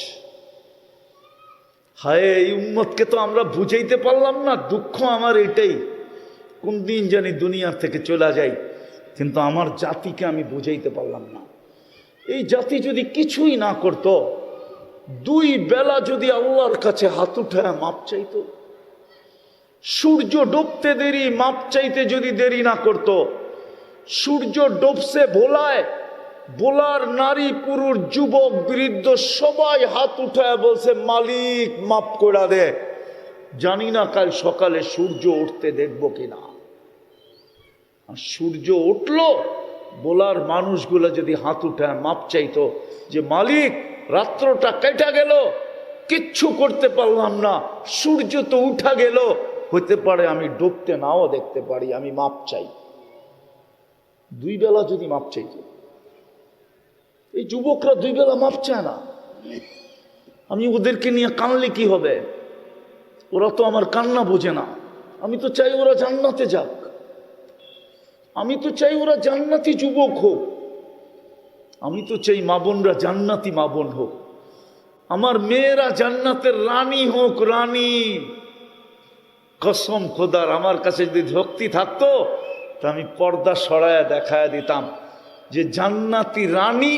হায়, এই উম্মতকে তো আমরা বুঝাইতে পারলাম না। দুঃখ আমার এটাই, কোন দিন জানি দুনিয়ার থেকে চলে যাই, কিন্তু আমার জাতিকে আমি বুঝাইতে পারলাম না। এই জাতি যদি কিছুই না করত, 2 বেলা যদি আল্লাহর কাছে হাত উঠায় মাপ চাইতো, সূর্য ডুবতে দেরি মাপ চাইতে যদি দেরি না করত, সূর্য ডুবছে ভোলায়, ভোলার নারী পুরুষ যুবক বৃদ্ধ সবাই হাত উঠায় বলছে মালিক মাপ করে দে। জানি না কাল সকালে সূর্য উঠতে দেখবো কিনা। আর সূর্য উঠলো, ভোলার মানুষগুলো যদি হাত উঠায় মাপ চাইতো যে মালিক রাত্রটা কেটে গেল, কিচ্ছু করতে পারলাম না, সূর্য তো উঠা গেল, হতে পারে আমি ডুবতে নাও দেখতে পারি, আমি মাপ চাই। 2 বেলা যদি মাপ চাইতো, এই যুবকরা 2 বেলা মাপ চায় না। আমি ওদেরকে নিয়ে কানলে কি হবে? ওরা তো আমার কান্না বোঝে না। আমি তো চাই ওরা জান্নাতে যাক, আমি তো চাই ওরা জান্নাতি যুবক হোক, আমি তো চাই মা বোনরা জান্নাতি মা বোন হোক, আমার মেয়েরা জান্নাতের রানী হোক, রানী। কসম খোদার, আমার কাছে যদি ভক্তি থাকতো তা আমি পর্দা সরায়া দেখায় দিতাম যে জান্নাতি রানী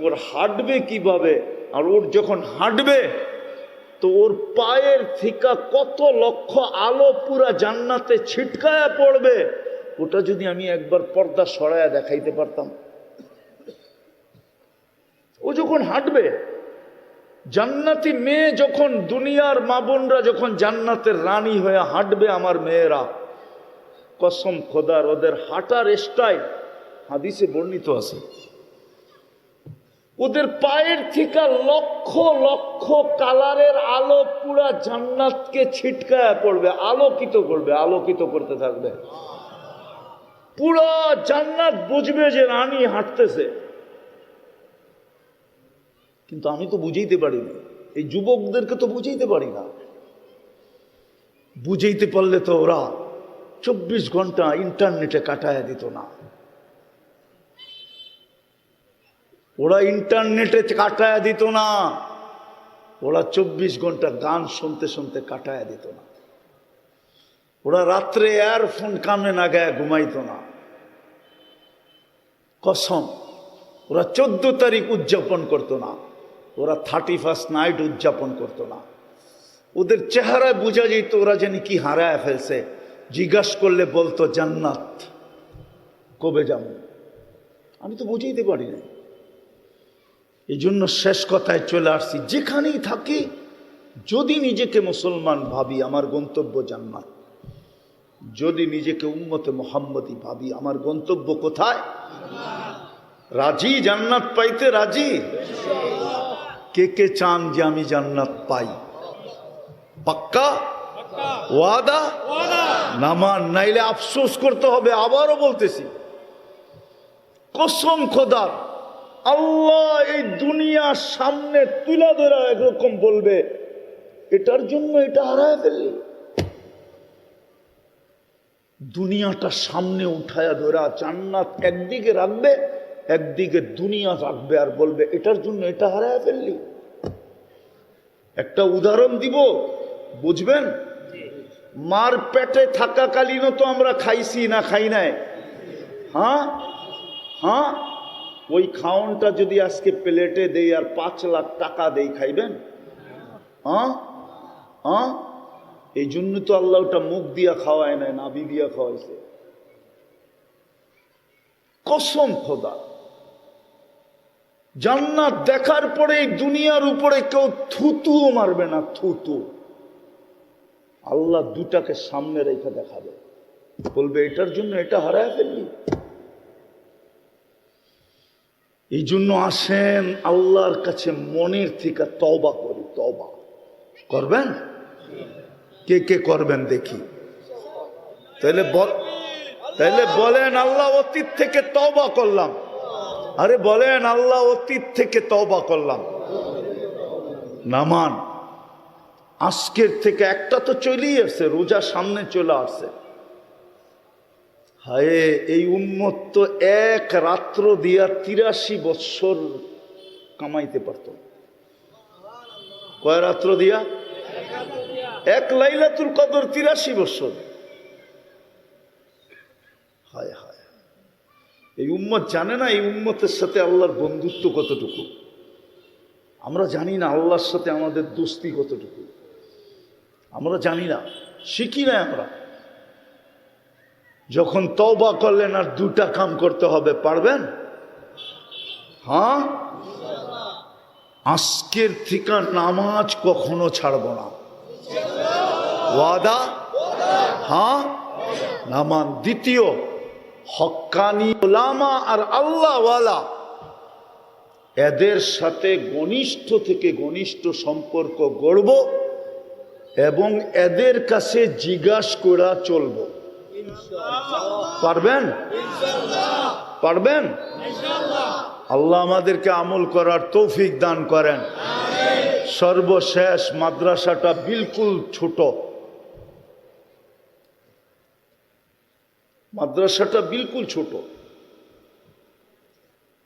ওর হাঁটবে কিভাবে, আর ওর যখন হাঁটবে তো ওর পায়ের থিকা কত লক্ষ আলো পুরা জান্নাতে ছিটকায়া পড়বে, ওটা যদি আমি একবার পর্দা সরায়া দেখাইতে পারতাম। ও যখন হাঁটবে, জান্নাতি মেয়ে যখন, দুনিয়ার মা বোনরা যখন জান্নাতের রানী হয়ে হাঁটবে, আমার মেয়েরা, কসম খোদার ওদের হাঁটার স্টাইল হাদিসে বর্ণিত আছে, ওদের পায়ের থেকে লক্ষ লক্ষ কালারের আলো পুরা জান্নাতকে ছিটকায়া পড়বে, আলোকিত করবে, আলোকিত করতে থাকবে। পুরা জান্নাত বুঝবে যে রানী হাঁটতেছে। কিন্তু আমি তো বুঝাইতে পারি না, এই যুবকদেরকে তো বুঝাইতে পারি না। বুঝাইতে পারলে তো ওরা 24 ঘন্টা ইন্টারনেটে কাটায় দিত না, ওরা ইন্টারনেটে কাটায় দিত না, ওরা 24 ঘন্টা গান শুনতে শুনতে কাটায় দিত না, ওরা রাত্রে ইয়ারফোন কানে না গায়ে ঘুমাইতো না। কসম, ওরা 14 তারিখ উদযাপন করতো না, ওরা 31st নাইট উদযাপন করতো না। ওদের চেহারায় বোঝা যেত ওরা জানি কি হারায় ফেলছে। জিজ্ঞাসা করলে বলতো জান্নাত কবে যাব। আমি তো বুঝাইতে পারি না। এই জন্য শেষ কথায় চলে আসছি, যেখানেই থাকি যদি নিজেকে মুসলমান ভাবি, আমার গন্তব্য জান্নাত। যদি নিজেকে উম্মতে মুহাম্মদী ভাবি, আমার গন্তব্য কোথায়? রাজি? জান্নাত পাইতে রাজি? কে কে চান যে আমি জান্নাত পাই? পাক্কা ওয়াদা? নামান, নাইলে আফসোস করতে হবে। আবারও বলতেছি, কসম খোদার, আল্লাহ এই দুনিয়ার সামনে তুলা ধরা এরকম বলবে, এটার জন্য এটা হারায় ফেললি। দুনিয়াটা সামনে উঠায়া ধরা জান্নাত একদিকে রাখবে, একদিকে দুনিয়া রাখবে, আর বলবে এটার জন্য এটা হারায় ফেললি। একটা উদাহরণ দিব, বুঝবেন? মার পেটে থাকাকালীনও তো আমরা খাইছি না খাই নাই? হ্যাঁ হ্যাঁ, ওই খাওনটা যদি আজকে প্লেটে দেই আর 5 লাখ টাকা দেই, খাইবেন? হ্যাঁ হ্যাঁ, এই জন্য তো আল্লাহ ওটা মুখ দিয়া খাওয়ায় নাই, নাভি দিয়া খাওয়াইছে। কসম খোদা, জান্নাত দেখার পরে এই দুনিয়ার উপরে কেউ থুতুও মারবে না, থুতু। আল্লাহ দুটাকে সামনে রেখে দেখাবে, বলবে এটার জন্য এটা হারায় ফেললি। এই জন্য আসেন আল্লাহর কাছে মনের থেকে তওবা করি। তওবা করবেন? কে কে করবেন দেখি? তাইলে বলেন আল্লাহ অতীত থেকে তওবা করলাম। আরে বলেন আল্লাহ অতীত থেকে তওবা করলাম। নামান, আজকের থেকে একটা তো চলেই আসছে, রোজা সামনে চলে আসছে। হায়, এই উম্মত তো এক রাত্র দিয়া 83 বৎসর কামাইতে পারত। কয় রাত্র দিয়া? এক লাইলাতুল কদর 83 বৎসর। হায় হায়, এই উম্মত জানে না এই উম্মতের সাথে আল্লাহর বন্ধুত্ব কতটুকু। আমরা জানি না আল্লাহর সাথে আমাদের দোস্তি কতটুকু, আমরা জানি না, শিখি না আমরা। যখন তওবা করলেন আর 2টা কাম করতে হবে, পারবেন? হ্যাঁ, আজকের থেকে নামাজ কখনো ছাড়ব না, ওয়াদা? হ্যাঁ, নামান। দ্বিতীয়, হক্কানি উলামা আর আল্লাহওয়ালা, এদের সাথে ঘনিষ্ঠ থেকে ঘনিষ্ঠ সম্পর্ক গড়ব এবং এদের কাছে জিজ্ঞাসা করা চলব। পারবেন? পারবেন? আল্লাহ আমাদেরকে আমল করার তৌফিক দান করেন। সর্বশেষ, মাদ্রাসাটা বিলকুল ছোট, মাদ্রাসাটা বিলকুল ছোট,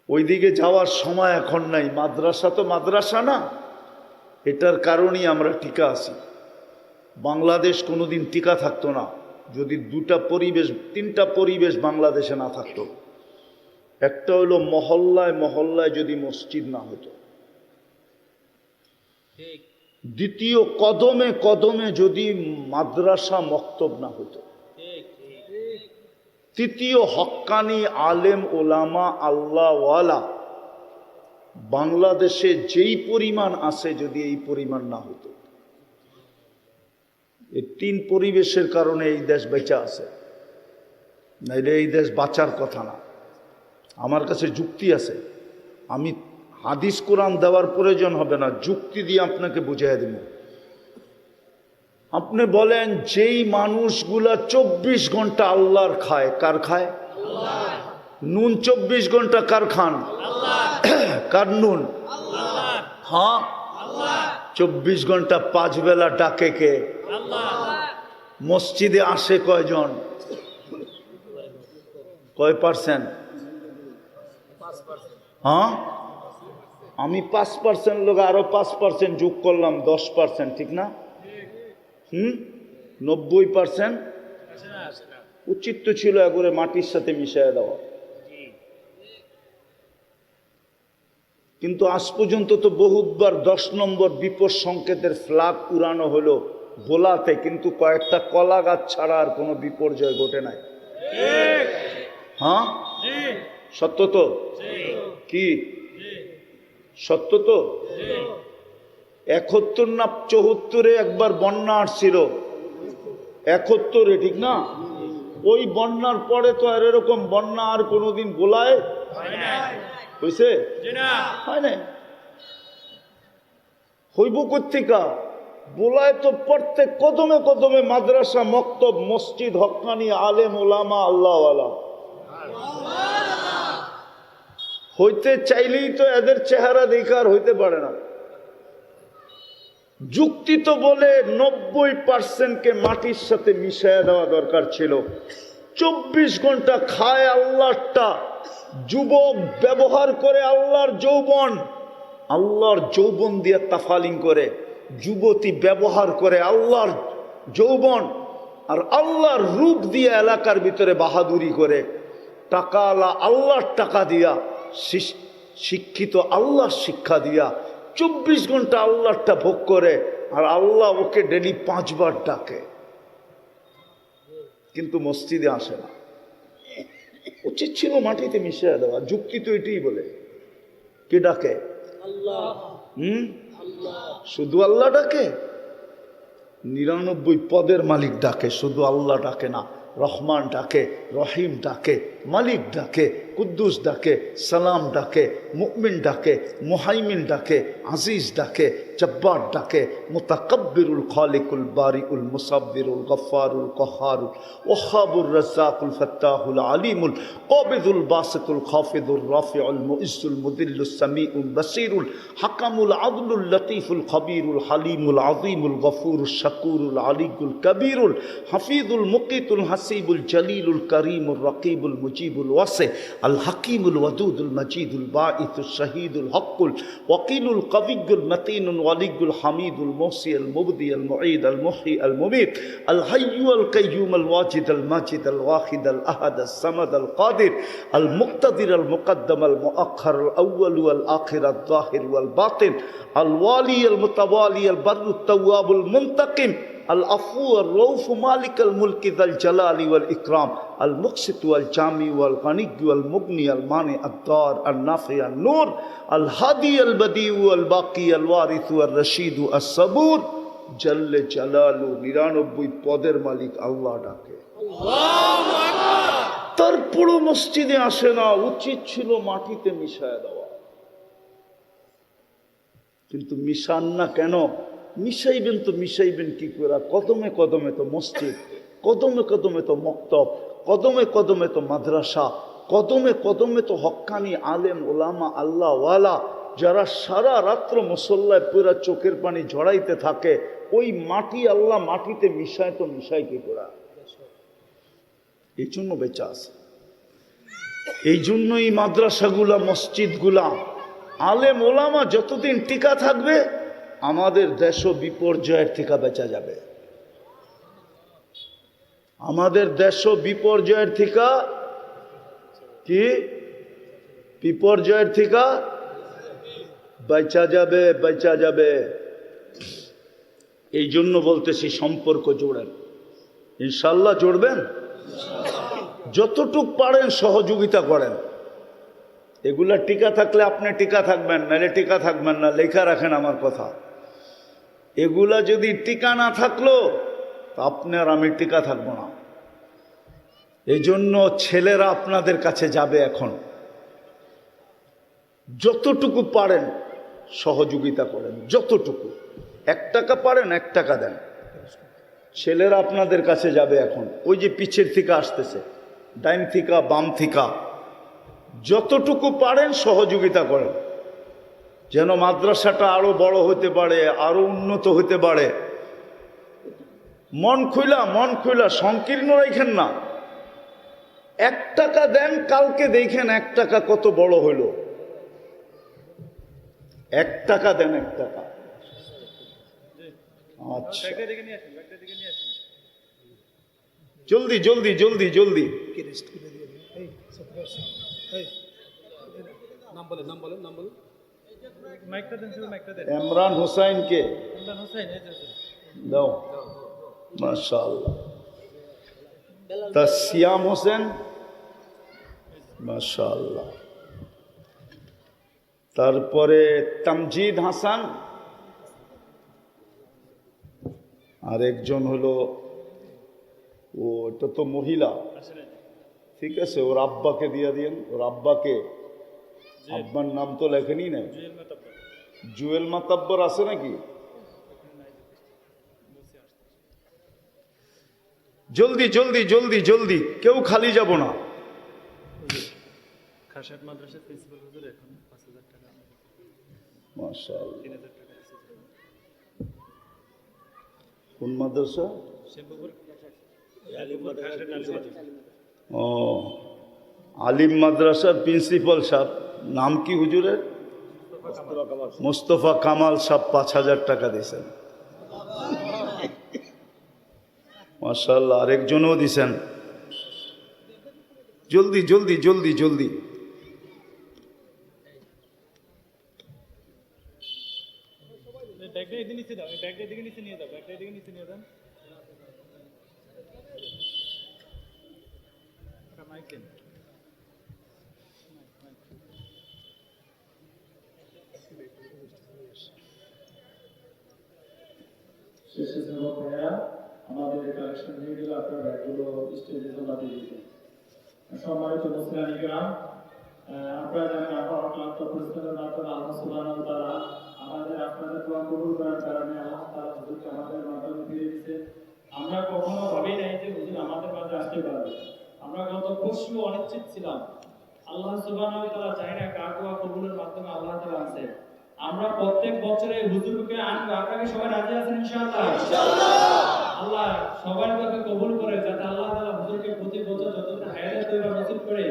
ওইদিকে যাওয়ার সময় এখন নাই। মাদ্রাসা তো মাদ্রাসা না, এটার কারণেই আমরা টিকা আছি। বাংলাদেশ কোনোদিন টিকা থাকতো না যদি 3টা পরিবেশ বাংলাদেশে না থাকতো। একটা হলো মহল্লায় মহল্লায় যদি মসজিদ না হতো, দ্বিতীয় কদমে কদমে যদি মাদ্রাসা মক্তব না হতো, তৃতীয় হক্কানি আলেম ওলামা আল্লাহওয়ালা বাংলাদেশে যেই পরিমাণ আছে যদি এই পরিমাণ না হতো। এই 3 পরিবেশের কারণে এই দেশ বেঁচে আছে, নাইলে এই দেশ বাঁচার কথা না। আমার কাছে যুক্তি আছে, আমি হাদিস কোরআন দেওয়ার প্রয়োজন হবে না, যুক্তি দিয়ে আপনাকে বুঝিয়ে দেব। আপনি বলেন যেই মানুষগুলা 24 ঘন্টা আল্লাহর খায়, কার খায়? নুন 24 ঘন্টা কার খান? কার নুন? হ্যাঁ, 24 ঘন্টা 5 বেলা ডাকে কে? মসজিদে আসে কয়জন? কয় %? হ্যাঁ, আমি 5% লোক, আরো 5% যোগ করলাম, 10%, ঠিক না? 90% উচিত তো ছিল একবারে মাটির সাথে মিশিয়ে দেওয়া, কিন্তু আজ পর্যন্ত তো বহুতবার 10 নম্বর বিপদ সংকেতের ফ্ল্যাগ উড়ানো হলো বোলাতে, কিন্তু কয়েকটা কলা গাছ ছাড়া আর কোনো বিপর্যয় ঘটে নাই। হ্যাঁ, সত্য তো? কি সত্য তো? 71 না 74-এ একবার বন্যা আসছিল, 71-এ, ঠিক না? ওই বন্যার পরে তো আর এরকম বন্যা আর কোনোদিন গোলায় হয়েছে? হয় না। হইব কোত্থেকা? বোলায় তো প্রত্যেক কদমে কদমে মাদ্রাসা, মক্তব, মসজিদ, হক্কানি, আলেম, ওলামা, আল্লাহওয়ালা। হইতে চাইলেই তো এদের চেহারা দেখার হইতে পারে না। যুক্তি তো বলে 90%কে মাটির সাথে মিশাইয়া দেওয়া দরকার ছিল। 24 ঘন্টা খায় আল্লাহটা, যুবক ব্যবহার করে আল্লাহর যৌবন, আল্লাহর যৌবন দিয়ে তাফালিং করে, যুবতী ব্যবহার করে আল্লাহর যৌবন আর আল্লাহর রূপ দিয়ে এলাকার ভিতরে বাহাদুরি করে, টাকা আল্লাহর টাকা দিয়া, শিক্ষিত আল্লাহর শিক্ষা দিয়া 24 ঘন্টা আল্লাহটা ভোগ করে, আর আল্লাহ ওকে ডেলি 5 বার ডাকে, কিন্তু মসজিদে আসে না। উচিত ছিল মাটিতে মিশিয়ে দেওয়া। যুক্তি তো এটাই বলে। কে ডাকে? আল্লাহ। শুধু আল্লাহ ডাকে? 99 পদের মালিক ডাকে, শুধু আল্লাহ ডাকে না। রহমান ডাকে, রহিম ডাকে, মালিক ডাকে, কুদ্দুস ডাকে, সালাম ডাকে, মুমিন ডাকে, মুহাইমিন ডাকে, আজিজ ডাকে, জব্বার ডাকে, মুতাকাব্বিরুল খালিকুল বারিউল মুসাব্বিরুল গফফারুল কহারুল ওয়াহাবুর রাজ্জাকুল ফাত্তাহুল আলিমুল কাবিদুল বাসিতুল খাফিদুর রাফিউল মুইজ্জুল মুদিল্লুস সামিউল বাসিরুল হাকামুল আদলুল লতীফুল খবীরুল হালিমুল আযীমুল গফুরুশ শাকুরুল আলিকুল কবীরুল হাফিজুল মুকিতুল হাসিবুল জলিলুল করিমুল রকিবুল মুজিবুল ওয়াসি আল হাকিমুল ওয়াদুদুল মজিদুল বাঈসুশ শহীদুল হকুল ওয়াকিলুল কবিয়ুল মতিনুল ওয়ালিয়ুল হামিদুল মুহসি আল মুবদি আল মুঈদ আল মুহয়ি আল মুমীত আল হাইয়্যু আল কাইয়্যুম আল ওয়াজিদ আল মাজিদ আল ওয়াহিদ আল আহাদ আল সামাদ আল কাদির আল মুক্তাদির আল মুকদ্দম আল মুআখ্খার আল আউয়াল ওয়াল আখির আল যাহির ওয়াল বাতিন আল ওয়ালি আল মুতাওয়ালি আল বাররুত তাওয়াবুল মুনতাকিম العفو الرؤوف مالك الملك ذا الجلال والإكرام المقسط والجامع والغني والمغني المانع الضار النافع النور الهادي البديع والباقي الوارث والرشيد الصبور جل جلاله 99 পদের মালিক আল্লাহ ডাকে। আল্লাহু আকবার। তারপর মসজিদে আসে না। উচিত ছিল মাটিতে মিশায় দেওয়া, কিন্তু মিশান না কেন? মিশাইবেন তো মিশাইবেন কি করে? কদমে কদমে তো মসজিদ, কদমে কদমে তো মক্তব, কদমে কদমে তো মাদ্রাসা, কদমে কদমে তো হক্কানি আলেম ওলামা আল্লাহওয়ালা, যারা সারা রাত্র মুসল্লায় পুরা চোখের পানি ঝরাইতে থাকে। ওই মাটি আল্লাহ মাটিতে মিশায় তো মিশাই কি করে? এই জন্য বেঁচে আছে। এই জন্য এই মাদ্রাসাগুলা, মসজিদগুলা, আলেম ওলামা যতদিন টিকা থাকবে, আমাদের দেশও বিপর্যয়ের থেকে বেঁচা যাবে। আমাদের দেশও বিপর্যয়ের থেকে কি বিপর্যয়ের থেকে বেঁচা যাবে, বেঁচা যাবে। এই জন্য বলতেছি সম্পর্ক জোড়েন, ইনশাল্লাহ জোড়বেন। যতটুক পারেন সহযোগিতা করেন। এগুলা টিকা থাকলে আপনি টিকা থাকবেন, নাহলে টিকা থাকবেন না। লেখা রাখেন আমার কথা। এগুলা যদি টিকা না থাকলো আপনার আমি টিকা থাকবো না। এই জন্য ছেলেরা আপনাদের কাছে যাবে এখন। যতটুকু পারেন সহযোগিতা করেন, যতটুকু। 1 টাকা পারেন 1 টাকা দেন। ছেলেরা আপনাদের কাছে যাবে এখন। ওই যে পিছের থেকে আসতেছে, ডাইন থেকে বাম থেকে, যতটুকু পারেন সহযোগিতা করেন, যেন মাদ্রাসাটা আরো বড় হতে পারে, আরো উন্নত হতে পারে। মন খুইলা সংকীর্ণ রাখেন না। 1 টাকা দেন, কালকে দেখেন 1 টাকা কত বড় হইল। 1 টাকা দেন, 1 টাকা। আচ্ছা, জলদি জলদি জলদি জলদি। ইমরান হুসাইনকে দাও। মাশাআল্লাহ। তাসিয়াম হোসেন, মাশাআল্লাহ। তারপরে তামজিদ হাসান, আর একজন হলো, ও এটা তো মহিলা, ঠিক আছে, ওর আব্বাকে দিয়ে দিন। ওর আব্বাকে, আব্বার নাম তো লেখেনি না, জুয়েল মাতাব্বর আছে নাকি? জলদি জলদি জলদি জলদি, কেউ খালি যাব না। মাশাআল্লাহ। কোন মাদ্রাসা? ও, আলিম মাদ্রাসার প্রিন্সিপাল সাহেব, নাম কি হুজুরের? মোস্তফা কামাল সাহেব 5,000 টাকা দিয়েছেন। মাশাআল্লাহ, আরেকজনও দিছেন। জলদি জলদি জলদি জলদি। আমাদের কালেকশন নিয়ে গেলে আপনার ব্যাগগুলো স্টেজে জমা দিয়ে দিবেন। সম্মানিত মুসলিম গ্রাম, আপনারা জানেন আপনারা ক্লান্ত পরিস্থিতির মাধ্যমে আল্লাহ সুবহানাহু ওয়া তাআলা আমাদের আপনাদের দোয়া কবুল করার কারণে আল্লাহ তাআলা হুজুরকে আমাদের মাধ্যমে ফিরিয়ে দিয়েছে। আমরা কখনো ভাবি নাই যে হুজুর আমাদের মাঝে আসতে পারবে। আমরা গত খুশি ও অনিশ্চিত ছিলাম। আল্লাহ সুবহানাহু ওয়া তাআলা চায় না কার দোয়া কবুলের মাধ্যমে আল্লাহ তাআলা আছে। আমরা প্রত্যেক বছরে হুজুরকে আনবো। আপনারা কি সবাই রাজি আছেন ইনশাআল্লাহ? ইনশাআল্লাহ। আল্লাহ সবার কথা কবুল করে, যাতে আল্লাহ তাআলা হুজুরকে প্রতি বছর যতটা হায়াত তৈবা নসিব করে,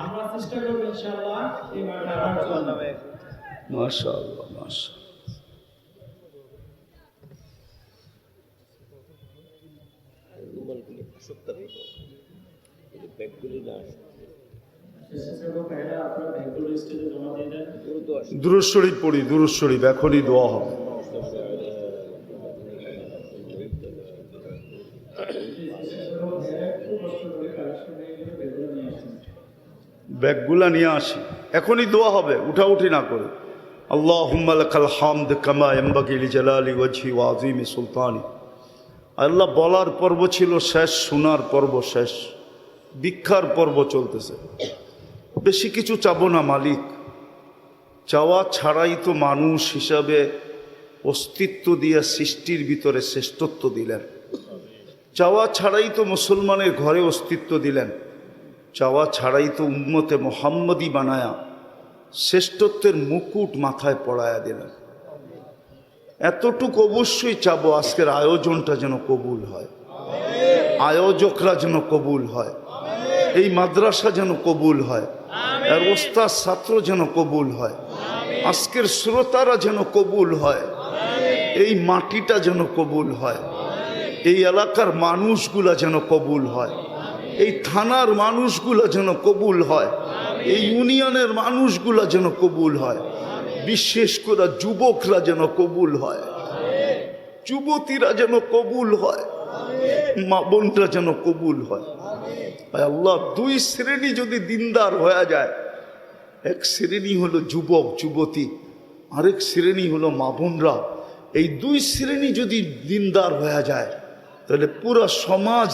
আমরা চেষ্টা করব ইনশাআল্লাহ এই মাঠে আনার জন্য। মাশাআল্লাহ মাশাআল্লাহ। দুরূদ শরীফ পড়ি, দুরূদ শরীফ, এখনই দোয়া হবে। ব্যাগগুলা নিয়ে আসি, এখনই দোয়া হবে, উঠাউঠি না করে। আল্লাহুম্মা লাকাল হামদ কামা ইয়ানবাগি লিজালালি ওয়াজহি ওয়া আযীমি সুলতানি। আল্লাহ বলার পর্ব ছিল শেষ, শোনার পর্ব শেষ, ভিক্ষার পর্ব চলতেছে। বেশি কিছু চাবো না মালিক, চাওয়া ছাড়াই তো মানুষ হিসাবে অস্তিত্ব দিয়ে সৃষ্টির ভিতরে শ্রেষ্ঠত্ব দিলেন। চাওয়া ছাড়াই তো মুসলমানের ঘরে অস্তিত্ব দিলেন। চাওয়া ছাড়াই তো উম্মতে মোহাম্মদী বানায়া শ্রেষ্ঠত্বের মুকুট মাথায় পড়ায়া দিলেন। এতটুকু অবশ্যই চাবো, আজকের আয়োজনটা যেন কবুল হয়, আয়োজকরা যেন কবুল হয়, এই মাদ্রাসা যেন কবুল হয়, আর ওস্তাদ ছাত্র যেন কবুল হয়, আজকের শ্রোতারা যেন কবুল হয়, এই মাটিটা যেন কবুল হয়, এই এলাকার মানুষগুলা যেন কবুল হয়, এই থানার মানুষগুলা যেন কবুল হয়, এই ইউনিয়নের মানুষগুলা যেন কবুল হয়, বিশেষ করে যুবকরা যেন কবুল হয়, যুবতীরা যেন কবুল হয়, মা বোনরা যেন কবুল হয়। আল্লাহ, দুই শ্রেণী যদি দিনদার হয়ে যায়, এক শ্রেণী হলো যুবক যুবতী, আরেক শ্রেণী হলো মা বোনরা, এই দুই শ্রেণী যদি দিনদার হয়ে যায়, তাহলে পুরো সমাজ